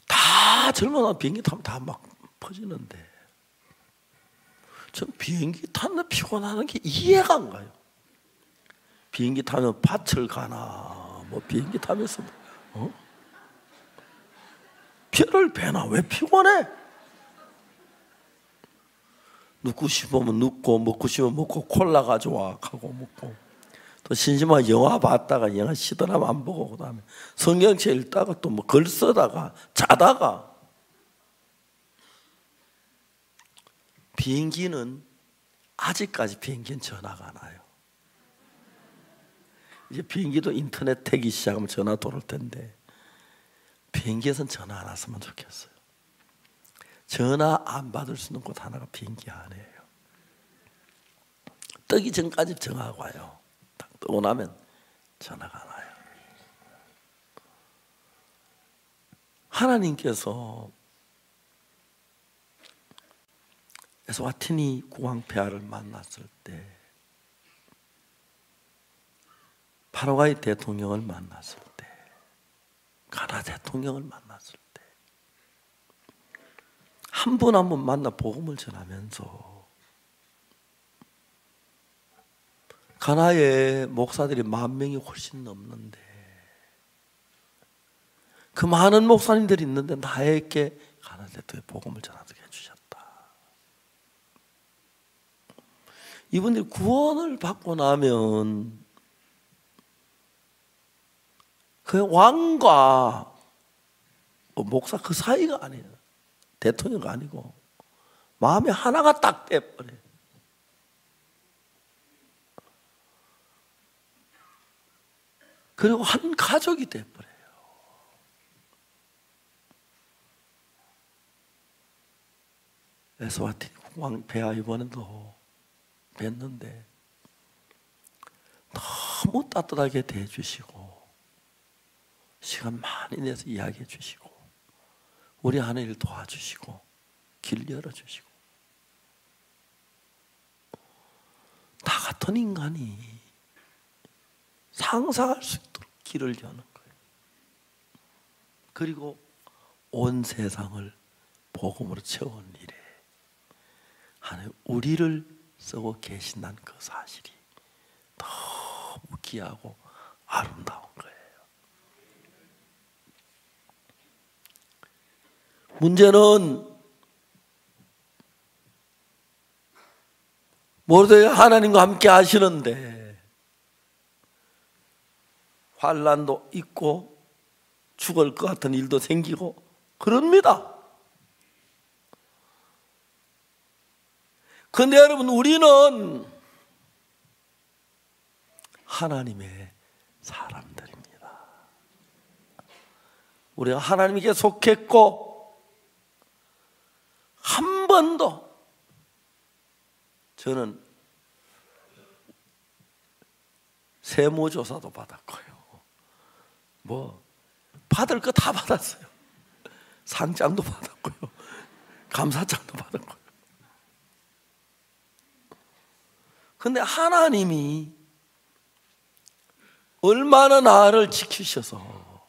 다 젊어나 비행기 타면 다 막 퍼지는데 전 비행기 타는 피곤하는 게 이해가 안 가요. 비행기 타면 밭을 가나 뭐 비행기 타면서 별을 베나 왜 피곤해? 눕고 싶으면 눕고 먹고 싶으면 먹고 콜라 가져와 하고 먹고 또 심심하게 영화 봤다가 영화 시드라마 안 보고 그다음에 성경책 읽다가 또 뭐 글 쓰다가 자다가 비행기는 아직까지 비행기는 전화가 안 와요. 이제 비행기도 인터넷 태기 시작하면 전화 돌을 텐데 비행기에선 전화 안 왔으면 좋겠어요. 전화 안 받을 수 있는 곳 하나가 비행기 안에요. 뜨기 전까지 전화가 와요. 딱 뜨고 나면 전화가 안 와요. 하나님께서 에스와티니 국왕폐하를 만났을 때, 파라과이 대통령을 만났을 때, 가나 대통령을 만났을 때, 한 분 한 분 만나 복음을 전하면서 가나의 목사들이 10,000명이 훨씬 넘는데 그 많은 목사님들이 있는데 나에게 가나 대통령의 복음을 전하게 해주셨다. 이분들이 구원을 받고 나면 그 왕과 목사 그 사이가 아니에요. 대통령이 아니고 마음이 하나가 딱 돼버려요. 그리고 한 가족이 돼버려요. 에스와티니 국왕폐하 이번에도 뵀는데 너무 따뜻하게 대해주시고 시간 많이 내서 이야기해 주시고 우리 하는 일 도와주시고 길 열어주시고, 나 같은 인간이 상상할 수 있도록 길을 여는 거예요. 그리고 온 세상을 복음으로 채운 일에 하나님 우리를 쓰고 계신다는 그 사실이 너무 귀하고 아름다운 거예요. 문제는 모르드가 하나님과 함께 하시는데 환난도 있고 죽을 것 같은 일도 생기고 그럽니다. 그런데 여러분, 우리는 하나님의 사람들입니다. 우리가 하나님께 속했고 한 번도, 저는 세무조사도 받았고요. 뭐 받을 거 다 받았어요. 상장도 받았고요. 감사장도 받았고요. 근데 하나님이 얼마나 나를 지키셔서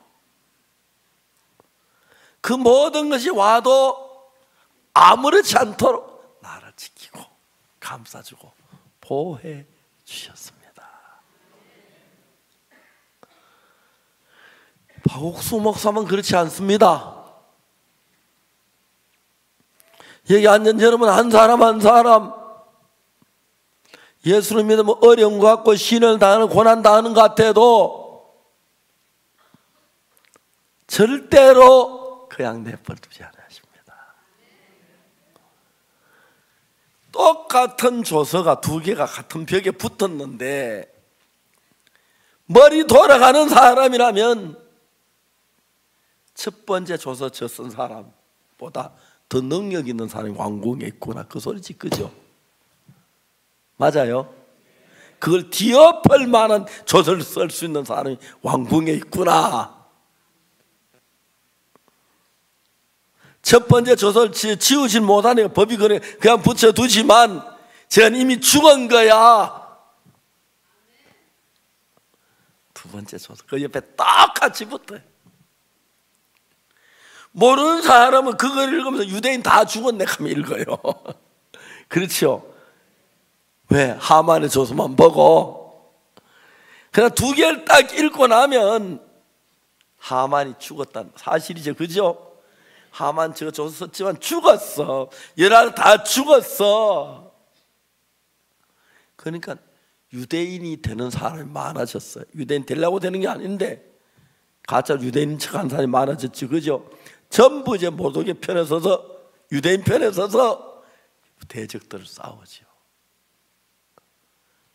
그 모든 것이 와도 아무렇지 않도록 나를 지키고 감싸주고 보호해 주셨습니다. 박옥수 목사만 그렇지 않습니다. 여기 앉은 여러분 한 사람 한 사람 예수를 믿으면 어려운 것 같고 신을 당하는 고난 당하는 것 같아도 절대로 그냥 내버려두지 않으십니다. 똑같은 조서가 두 개가 같은 벽에 붙었는데 머리 돌아가는 사람이라면 첫 번째 조서 저 쓴 사람보다 더 능력 있는 사람이 왕궁에 있구나, 그 소리지, 그죠? 맞아요? 그걸 뒤엎을 만한 조서를 쓸 수 있는 사람이 왕궁에 있구나. 첫 번째 조서를 지우진 못하니까 법이 그래 그냥 붙여두지만 쟤는 이미 죽은 거야. 두 번째 조서 그 옆에 똑같이 붙어요. 모르는 사람은 그걸 읽으면서 유대인 다 죽었네 하면 읽어요. 그렇죠? 왜? 하만의 조서만 보고. 그러나 두 개를 딱 읽고 나면 하만이 죽었다는 사실이죠, 그죠? 하만 저 조서 썼지만 죽었어. 열한 다 죽었어. 그러니까 유대인이 되는 사람이 많아졌어요. 유대인 되려고 되는 게 아닌데 가짜 유대인 척한 사람이 많아졌지, 그죠? 전부 이제 모독의 편에 서서 유대인 편에 서서 대적들을 싸우죠.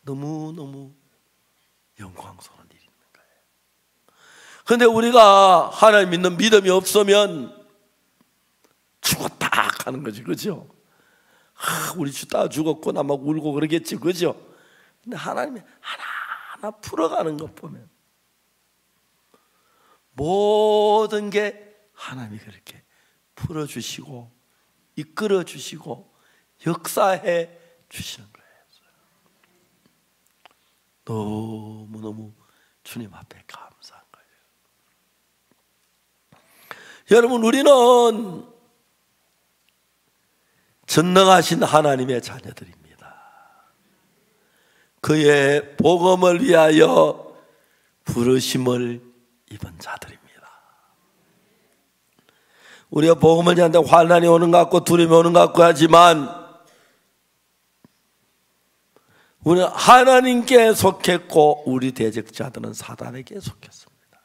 너무너무 영광스러운 일이 있는 거예요. 그런데 우리가 하나님 믿는 믿음이 없으면 죽었다 하는 거지, 그죠? 우리 주 다 죽었구나 막 울고 그러겠지, 그죠? 근데 하나님이 하나하나 풀어가는 것 보면 모든 게 하나님이 그렇게 풀어주시고 이끌어 주시고 역사해 주시는 거예요. 너무너무 주님 앞에 감사한 거예요. 여러분, 우리는 전능하신 하나님의 자녀들입니다. 그의 복음을 위하여 부르심을 입은 자들입니다. 우리가 복음을 위하는데 환난이 오는 것 같고 두려움이 오는 것 같고 하지만 우리는 하나님께 속했고 우리 대적자들은 사단에게 속했습니다.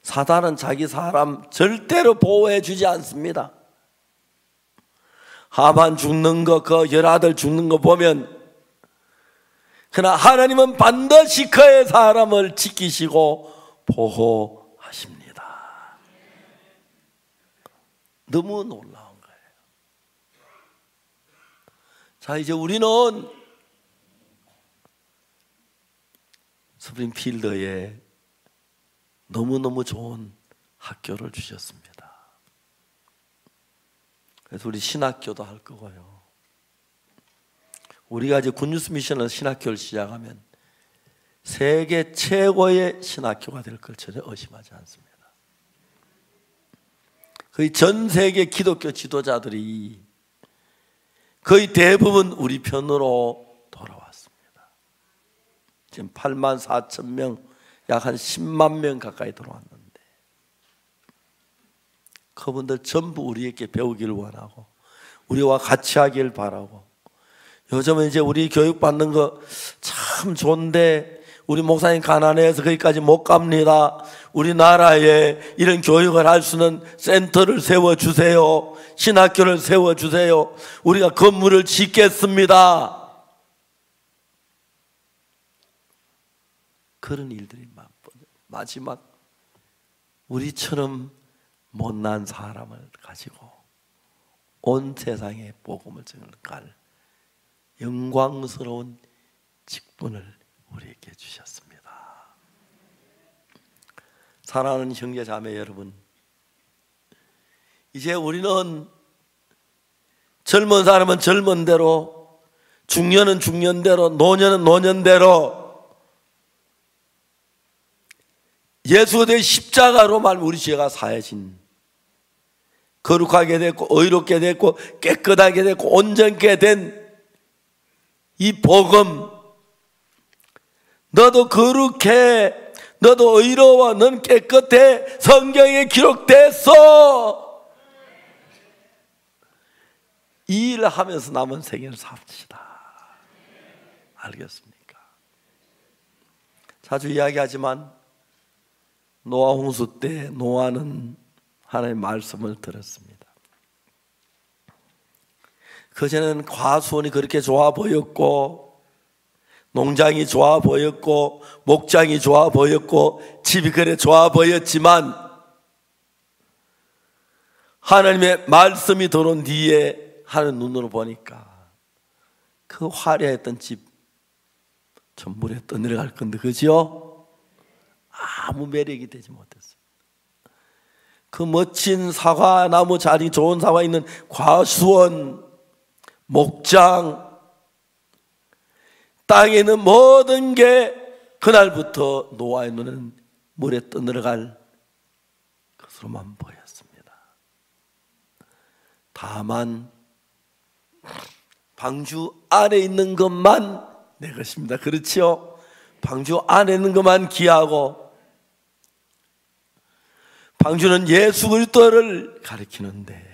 사단은 자기 사람 절대로 보호해 주지 않습니다. 하만 죽는 거, 그 열아들 죽는 거 보면, 그러나 하나님은 반드시 그의 사람을 지키시고 보호하십니다. 너무 놀라운 거예요. 자, 이제 우리는 스프링필드에 너무너무 좋은 학교를 주셨습니다. 그래서 우리 신학교도 할 거고요. 우리가 이제 굿뉴스 미션을 신학교를 시작하면 세계 최고의 신학교가 될 걸 전혀 의심하지 않습니다. 거의 전 세계 기독교 지도자들이 거의 대부분 우리 편으로 돌아왔습니다. 지금 8만 4천 명, 약 한 10만 명 가까이 들어왔는데 그분들 전부 우리에게 배우기를 원하고 우리와 같이 하길 바라고, 요즘은 이제 우리 교육받는 거 참 좋은데 우리 목사님 가난해서 거기까지 못 갑니다. 우리나라에 이런 교육을 할 수 있는 센터를 세워주세요. 신학교를 세워주세요. 우리가 건물을 짓겠습니다. 그런 일들이 마지막 우리처럼 못난 사람을 가지고 온 세상에 복음을 전할 영광스러운 직분을 우리에게 주셨습니다. 사랑하는 형제 자매 여러분, 이제 우리는 젊은 사람은 젊은 대로, 중년은 중년대로, 노년은 노년대로 예수 그리스도의 십자가로 말미암아 우리 죄가 사해진, 거룩하게 됐고 의롭게 됐고 깨끗하게 됐고 온전케 된 이 복음, 너도 거룩해, 너도 의로워, 넌 깨끗해, 성경에 기록됐어. 이 일을 하면서 남은 생애를 삽시다. 알겠습니까? 자주 이야기하지만 노아 홍수 때 노아는 하나님의 말씀을 들었습니다. 그전에는 과수원이 그렇게 좋아 보였고 농장이 좋아 보였고 목장이 좋아 보였고 집이 그래 좋아 보였지만 하나님의 말씀이 들어온 뒤에 하는 눈으로 보니까 그 화려했던 집 전 물에 떠내려갈 건데, 그죠? 아무 매력이 되지 못했어요. 그 멋진 사과나무 자리 좋은 사과 있는 과수원, 목장, 땅에 있는 모든 게 그날부터 노아의 눈은 물에 떠내려갈 것으로만 보였습니다. 다만 방주 안에 있는 것만 내 것입니다. 그렇죠? 방주 안에 있는 것만 귀하고, 방주는 예수 그리스도를 가리키는데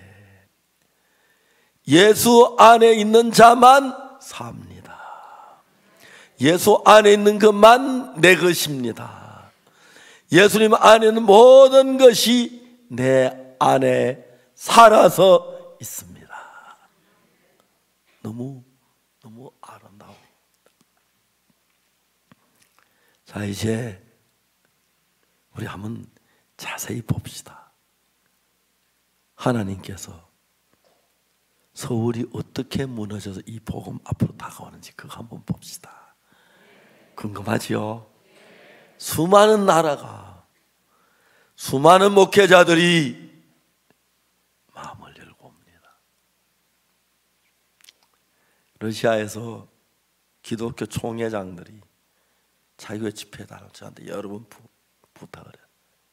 예수 안에 있는 자만 삽니다. 예수 안에 있는 것만 내 것입니다. 예수님 안에 있는 모든 것이 내 안에 살아서 있습니다. 너무 아름다워. 자, 이제 우리 한번 자세히 봅시다. 하나님께서 서울이 어떻게 무너져서 이 복음 앞으로 다가오는지 그거 한번 봅시다. 궁금하지요? 수많은 나라가, 수많은 목회자들이 마음을 열고 옵니다. 러시아에서 기독교 총회장들이 자유의 집회에 나가서 저한테 여러 번 부탁을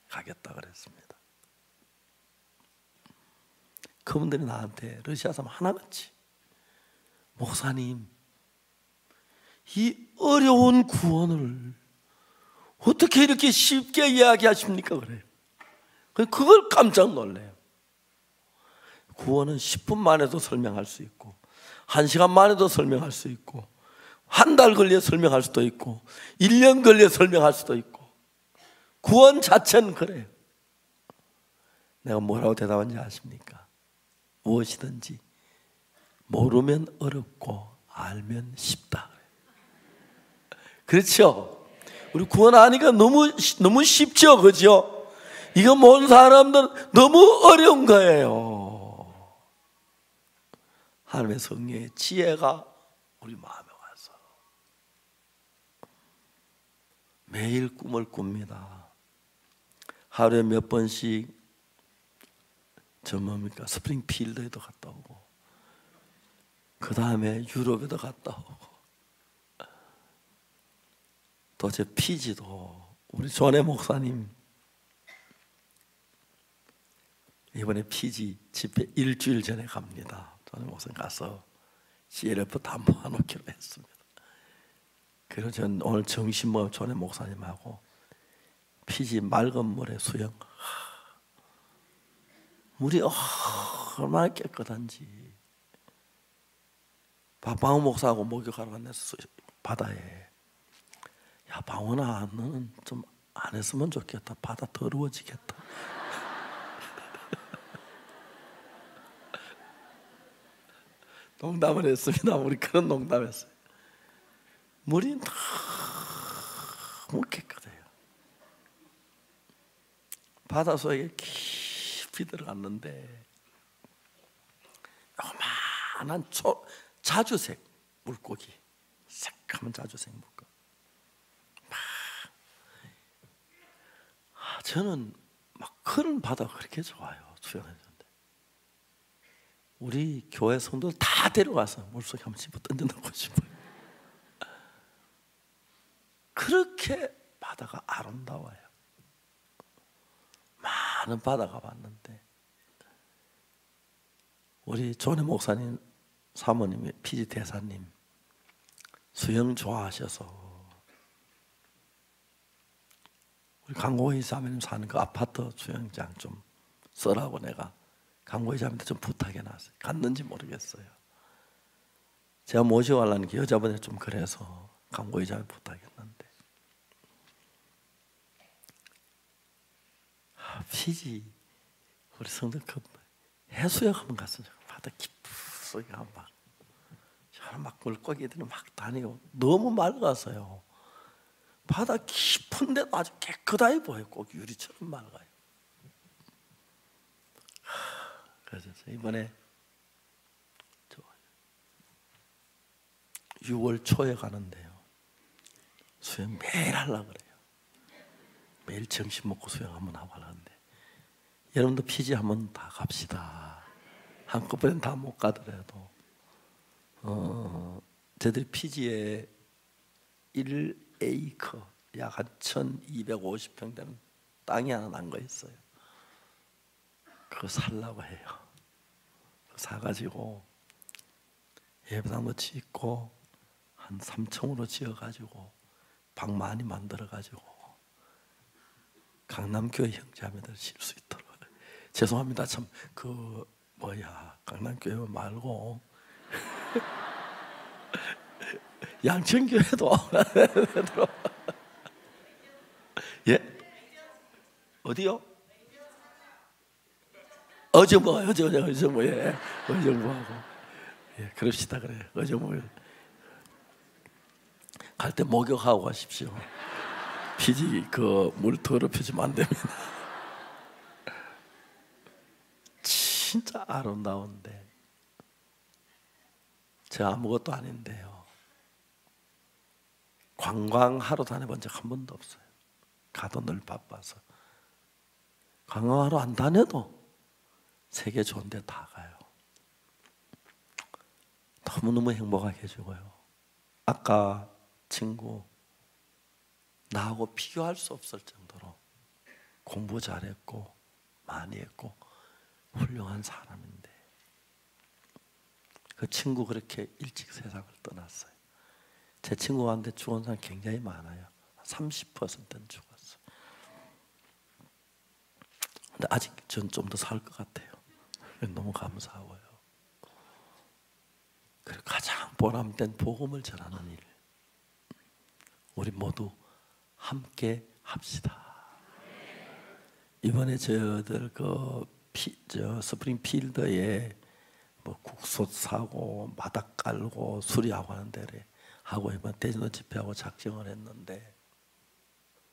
가겠다 그랬습니다. 그분들이 나한테 러시아 사람 하나같이 목사님, 이 어려운 구원을 어떻게 이렇게 쉽게 이야기하십니까? 그래요. 그걸 깜짝 놀래요. 구원은 10분 만에도 설명할 수 있고 1시간 만에도 설명할 수 있고 한 달 걸려 설명할 수도 있고 1년 걸려 설명할 수도 있고 구원 자체는 그래요. 내가 뭐라고 대답한지 아십니까? 무엇이든지 모르면 어렵고 알면 쉽다. 그렇죠? 우리 구원 아니까 너무 쉽죠, 그죠? 이거 모르는 사람들은 너무 어려운 거예요. 하나님의 성령의 지혜가 우리 마음에 와서 매일 꿈을 꿉니다. 하루에 몇 번씩 스프링필드에도 갔다 오고 그 다음에 유럽에도 갔다 오고 또 제 피지도 우리 존의 목사님 이번에 피지 집회 일주일 전에 갑니다. 존의 목사님 가서 CLF 다 모아놓기로 했습니다. 그래서 저는 오늘 점심 먹어 존의 목사님하고 피지 맑은 물에 수영. 물이 얼마나 깨끗한지. 박방호 목사하고 목욕하러 갔는데 바다에, 야 방원아 너는 좀 안 했으면 좋겠다. 바다 더러워지겠다. 농담을 했습니다. 우리 그런 농담했어요. 물이 너무 깨끗해요. 바다 속에 깊이 들어갔는데 요만한 자주색 물고기, 새까만 자주색 물고기. 저는 막 그런 바다가 그렇게 좋아요. 수영하는데 우리 교회 성도들 다 데려가서 물속에 한번 집어 던져놓고 싶어요. 그렇게 바다가 아름다워요. 많은 바다가 봤는데 우리 존의 목사님 사모님이 피지 대사님 수영 좋아하셔서 우리 강고희 자매님 사는 그 아파트 수영장 좀 써라고 내가 강고희 자매한테 좀 부탁해놨어요. 갔는지 모르겠어요. 제가 모시고 가려는 게 여자분이 좀 그래서 강고희 자매 부탁했는데 피지 우리 성도 그 해수욕 한번 갔어요. 바다 깊숙이 막 물고기들이 막 다니고 너무 맑아서요. 바다 깊은데도 아주 깨끗하게 보여요. 꼭 유리처럼 맑아요. 그래서 이번에 6월 초에 가는데요. 수영 매일 하려고 그래요. 매일 점심 먹고 수영 한번 하고 하는데 여러분도 피지 한번 다 갑시다. 한꺼번엔 다 못 가더라도 저희들이 피지에 1에이커 약 한 1250평 되는 땅이 하나 난 거 있어요. 그거 살라고 해요. 그거 사가지고 예배당도 짓고 한 3층으로 지어가지고 방 많이 만들어가지고 강남교회 형제자매들 쉴 수 있도록. 죄송합니다. 참 강남교회 말고 양천교회도 예? 어디요? 어정부 예. 어정부하고 예, 그럽시다 그래. 어정부 갈 때 목욕하고 가십시오. 피지 물 더럽혀지면 안 됩니다. 진짜 아름다운데 저 아무것도 아닌데요. 관광하러 다녀본 적 한 번도 없어요. 가도 늘 바빠서. 관광하러 안 다녀도 세계 좋은 데 다 가요. 너무너무 행복하게 해주고요. 아까 친구 나하고 비교할 수 없을 정도로 공부 잘했고 많이 했고 훌륭한 사람인데 그 친구 그렇게 일찍 세상을 떠났어요. 제 친구 가운데 죽은 사람 굉장히 많아요. 30%는 죽었어요. 근데 아직 전 좀 더 살 것 같아요. 너무 감사하고요. 그리고 가장 보람된 복음을 전하는 일, 우리 모두 함께 합시다. 이번에 저들 스프링필드에 뭐 국소 사고 마당 깔고 수리하고 하는 데를 하고 이번 대전도 집회하고 작정을 했는데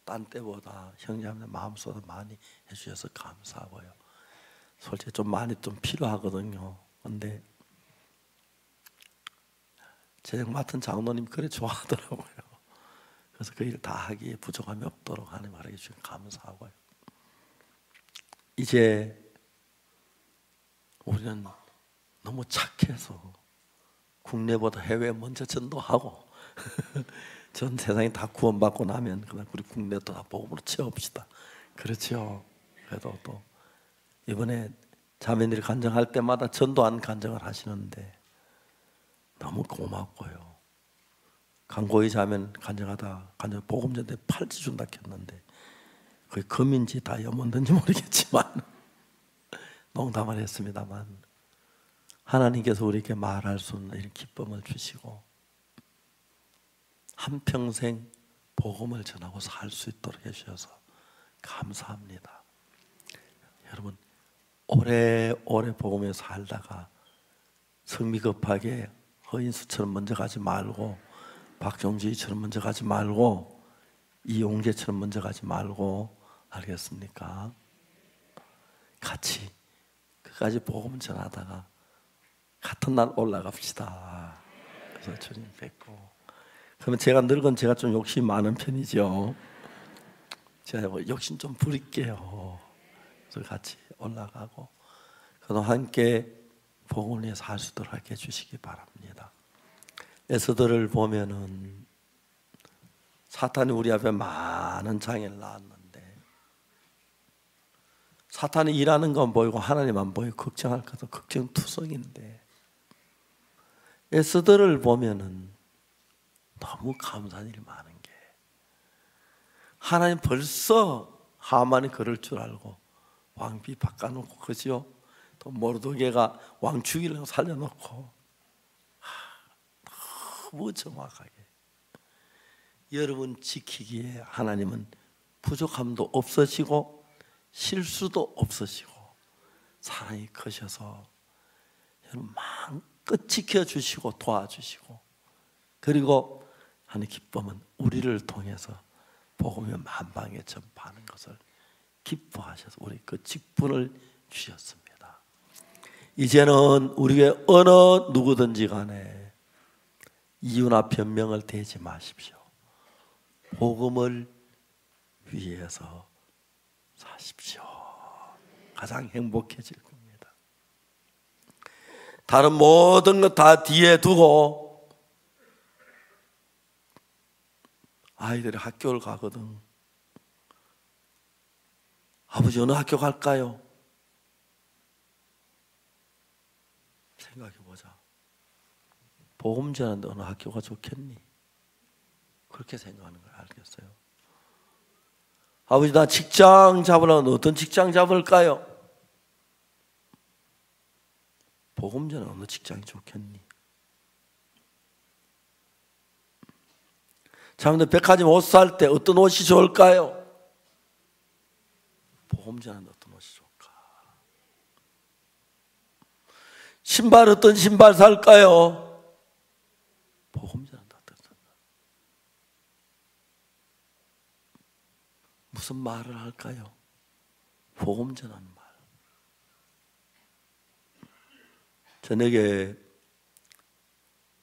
딴 때보다 형제자매들 마음속으로 많이 해주셔서 감사하고요. 솔직히 좀 많이 좀 필요하거든요. 근데 제작 맡은 장로님 그래 좋아하더라고요. 그래서 그 일 다 하기에 부족함이 없도록 하나님 말해 주시면 감사하고요. 이제 우리는 너무 착해서 국내보다 해외 먼저 전도하고 전 세상이 다 구원받고 나면 그냥 우리 국내도 다 복음으로 채웁시다. 그렇죠. 그래도 또 이번에 자매들이 간증할 때마다 전도한 간증을 하시는데 너무 고맙고요. 강고희 자매는 간증하다 복음 전도에 팔찌 준다 했는데 그게 금인지 다이아몬드인지 모르겠지만 농담을 했습니다만 하나님께서 우리에게 말할 수 없는 이런 기쁨을 주시고 한평생 복음을 전하고 살 수 있도록 해주셔서 감사합니다. 여러분 오래오래 복음에 살다가 성미 급하게 허인수처럼 먼저 가지 말고 박종주의처럼 먼저 가지 말고 이용재처럼 먼저 가지 말고 알겠습니까? 같이 끝까지 복음 전하다가 같은 날 올라갑시다. 그래서 주님 뵙고 그러면 제가 좀 욕심이 많은 편이죠. 제가 욕심 좀 부릴게요. 그래서 같이 올라가고 그동안 함께 복음을 위해서 할 수 있도록 해주시기 바랍니다. 에스더를 보면은 사탄이 우리 앞에 많은 장애를 낳았는데 사탄이 일하는 건 보이고 하나님 안 보이고 걱정할 것도 걱정투성인데 에스더를 보면은 너무 감사한 일이 많은 게 하나님 벌써 하만이 그럴 줄 알고 왕비 바꿔놓고 그죠? 또 모르드게가 왕 죽이려고 살려놓고 너무 정확하게 여러분 지키기에 하나님은 부족함도 없으시고 실수도 없으시고 사랑이 크셔서 여러분 마음껏 지켜주시고 도와주시고 그리고 하나님 기쁨은 우리를 통해서 복음의 만방에 전파하는 것을 기뻐하셔서 우리 그 직분을 주셨습니다. 이제는 우리의 어느 누구든지 간에 이유나 변명을 대지 마십시오. 복음을 위해서 사십시오. 가장 행복해질 겁니다. 다른 모든 것 다 뒤에 두고 아이들이 학교를 가거든. 아버지 어느 학교 갈까요? 생각해보자. 복음 전하는데 어느 학교가 좋겠니? 그렇게 생각하는 걸 알겠어요. 아버지 나 직장 잡으려면 어떤 직장 잡을까요? 복음 전에 어느 직장이 좋겠니? 자매들 백화점 옷 살 때 어떤 옷이 좋을까요? 복음 전하는데 어떤 옷이 좋을까? 신발 어떤 신발 살까요? 복음 전하는데 어떤 신발? 무슨 말을 할까요? 복음 전하는 말. 저녁에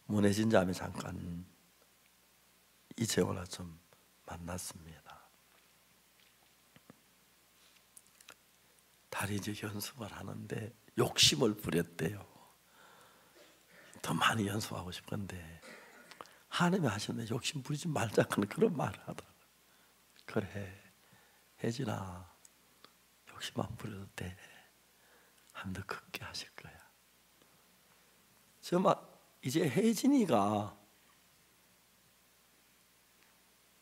문혜진 자매 잠깐 이채원과 좀 만났습니다. 다리 이제 연습을 하는데 욕심을 부렸대요. 더 많이 연습하고 싶은데 하나님이 하셨네. 욕심 부리지 말자는 그런 말을 하더라고요. 그래, 혜진아, 욕심 안 부려도 돼. 하면 더 크게 하실 거야. 정말 이제 혜진이가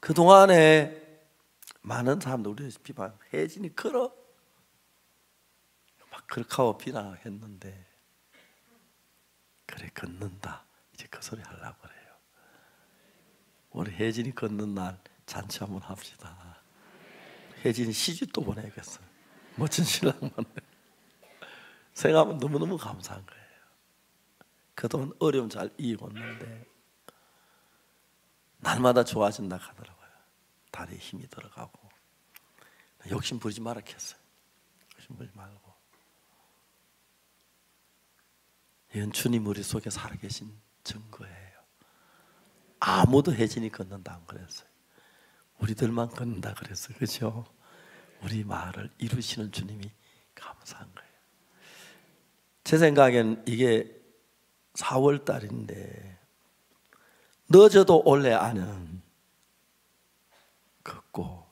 그동안에 많은 사람들 우리 비판, 혜진이 걸어? 막 그렇게 하고 비난했는데 그래, 걷는다. 이제 그 소리 하려고 그래요. 우리 혜진이 걷는 날 잔치 한번 합시다. 혜진이 시집도 보내겠어. 멋진 신랑만. 생각하면 너무너무 감사한 거예요. 그동안 어려움 잘 이기고 있는데 날마다 좋아진다 하더라고요. 다리에 힘이 들어가고. 욕심 부리지 말라 했어요. 욕심 부리지 말고. 이건 주님 우리 속에 살아계신 증거예요. 아무도 혜진이 걷는다 안 그랬어요. 우리들만 걷는다 그랬어요. 그렇죠? 우리 말을 이루시는 주님이 감사한 거예요. 제 생각엔 이게 4월 달인데 늦어도 올해 안은 걷고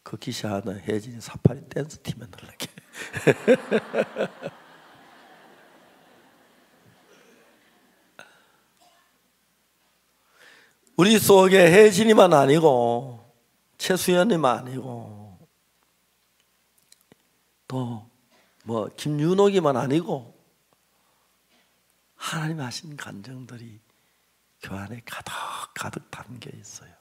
걷기 시작하는 혜진이 사파리 댄스 팀에 넣을게. 우리 속에 혜진이만 아니고 최수연이만 아니고 또 뭐 김윤옥이만 아니고 하나님 하신 간증들이 그 안에 가득 담겨 있어요.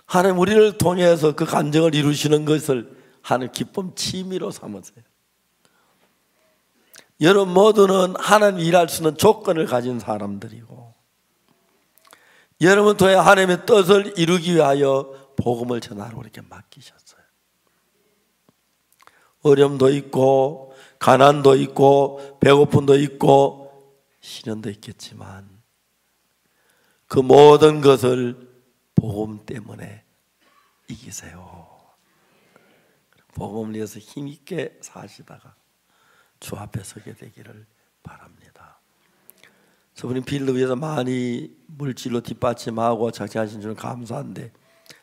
하나님 우리를 통해서 그 간증을 이루시는 것을 하나님 기쁨 취미로 삼으세요. 여러분 모두는 하나님 일할 수 있는 조건을 가진 사람들이고 여러분 통해 하나님의 뜻을 이루기 위하여 복음을 전하라고 이렇게 맡기셨어요. 어려움도 있고 가난도 있고 배고픔도 있고 시련도 있겠지만 그 모든 것을 복음 때문에 이기세요. 복음을 위해서 힘있게 사시다가 주 앞에 서게 되기를 바랍니다. 저분이 빌드 위해서 많이 물질로 뒷받침하고 작정하신 주는 감사한데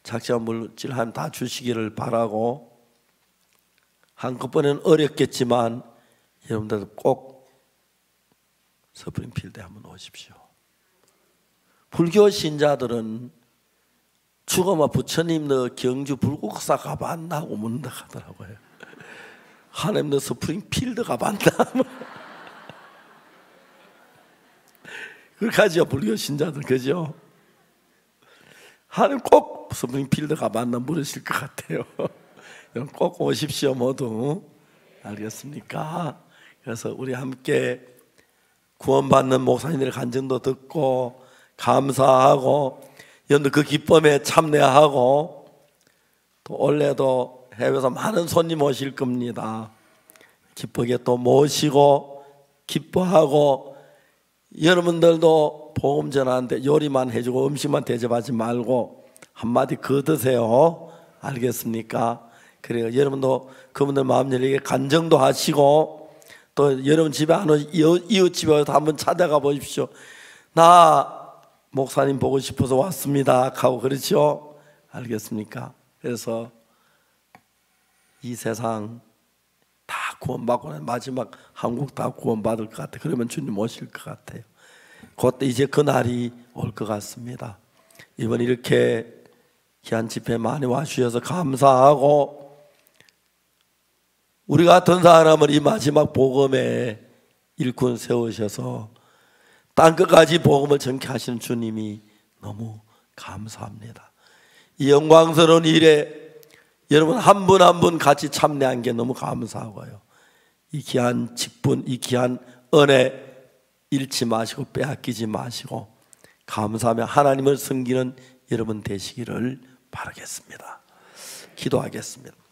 작정한 물질 한 다 주시기를 바라고 한꺼번에는 어렵겠지만 여러분들도 꼭 서프림 필드에 한번 오십시오. 불교 신자들은 죽으면 부처님 너 경주 불국사 가봤나? 오문다 하더라고요. 하나님 너 스프링 필드 가봤나? 그렇게 하죠 불교 신자들. 그죠? 하나님 꼭 스프링 필드 가봤나 물으실 것 같아요. 꼭 오십시오 모두. 알겠습니까? 그래서 우리 함께 구원받는 목사님들의 간증도 듣고 감사하고 여러분들 그 기쁨에 참여하고 또 올해도 해외에서 많은 손님 오실 겁니다. 기쁘게 또 모시고 기뻐하고 여러분들도 복음 전하는데 요리만 해주고 음식만 대접하지 말고 한마디 거드세요. 알겠습니까? 그래요. 여러분도 그분들 마음 열리게 간증도 하시고 또 여러분 집에 안 오시 이웃 집에 한번 찾아가 보십시오. 나 목사님 보고 싶어서 왔습니다 하고 그렇죠? 알겠습니까? 그래서 이 세상 다 구원받고 마지막 한국 다 구원받을 것 같아요. 그러면 주님 오실 것 같아요. 그때 이제 그 날이 올 것 같습니다. 이번 이렇게 귀한 집회 많이 와주셔서 감사하고 우리 같은 사람을 이 마지막 복음에 일꾼 세우셔서 땅끝까지 복음을 전케 하시는 주님이 너무 감사합니다. 이 영광스러운 일에 여러분 한 분 한 분 같이 참여한 게 너무 감사하고요. 이 귀한 직분, 이 귀한 은혜 잃지 마시고 빼앗기지 마시고 감사하며 하나님을 섬기는 여러분 되시기를 바라겠습니다. 기도하겠습니다.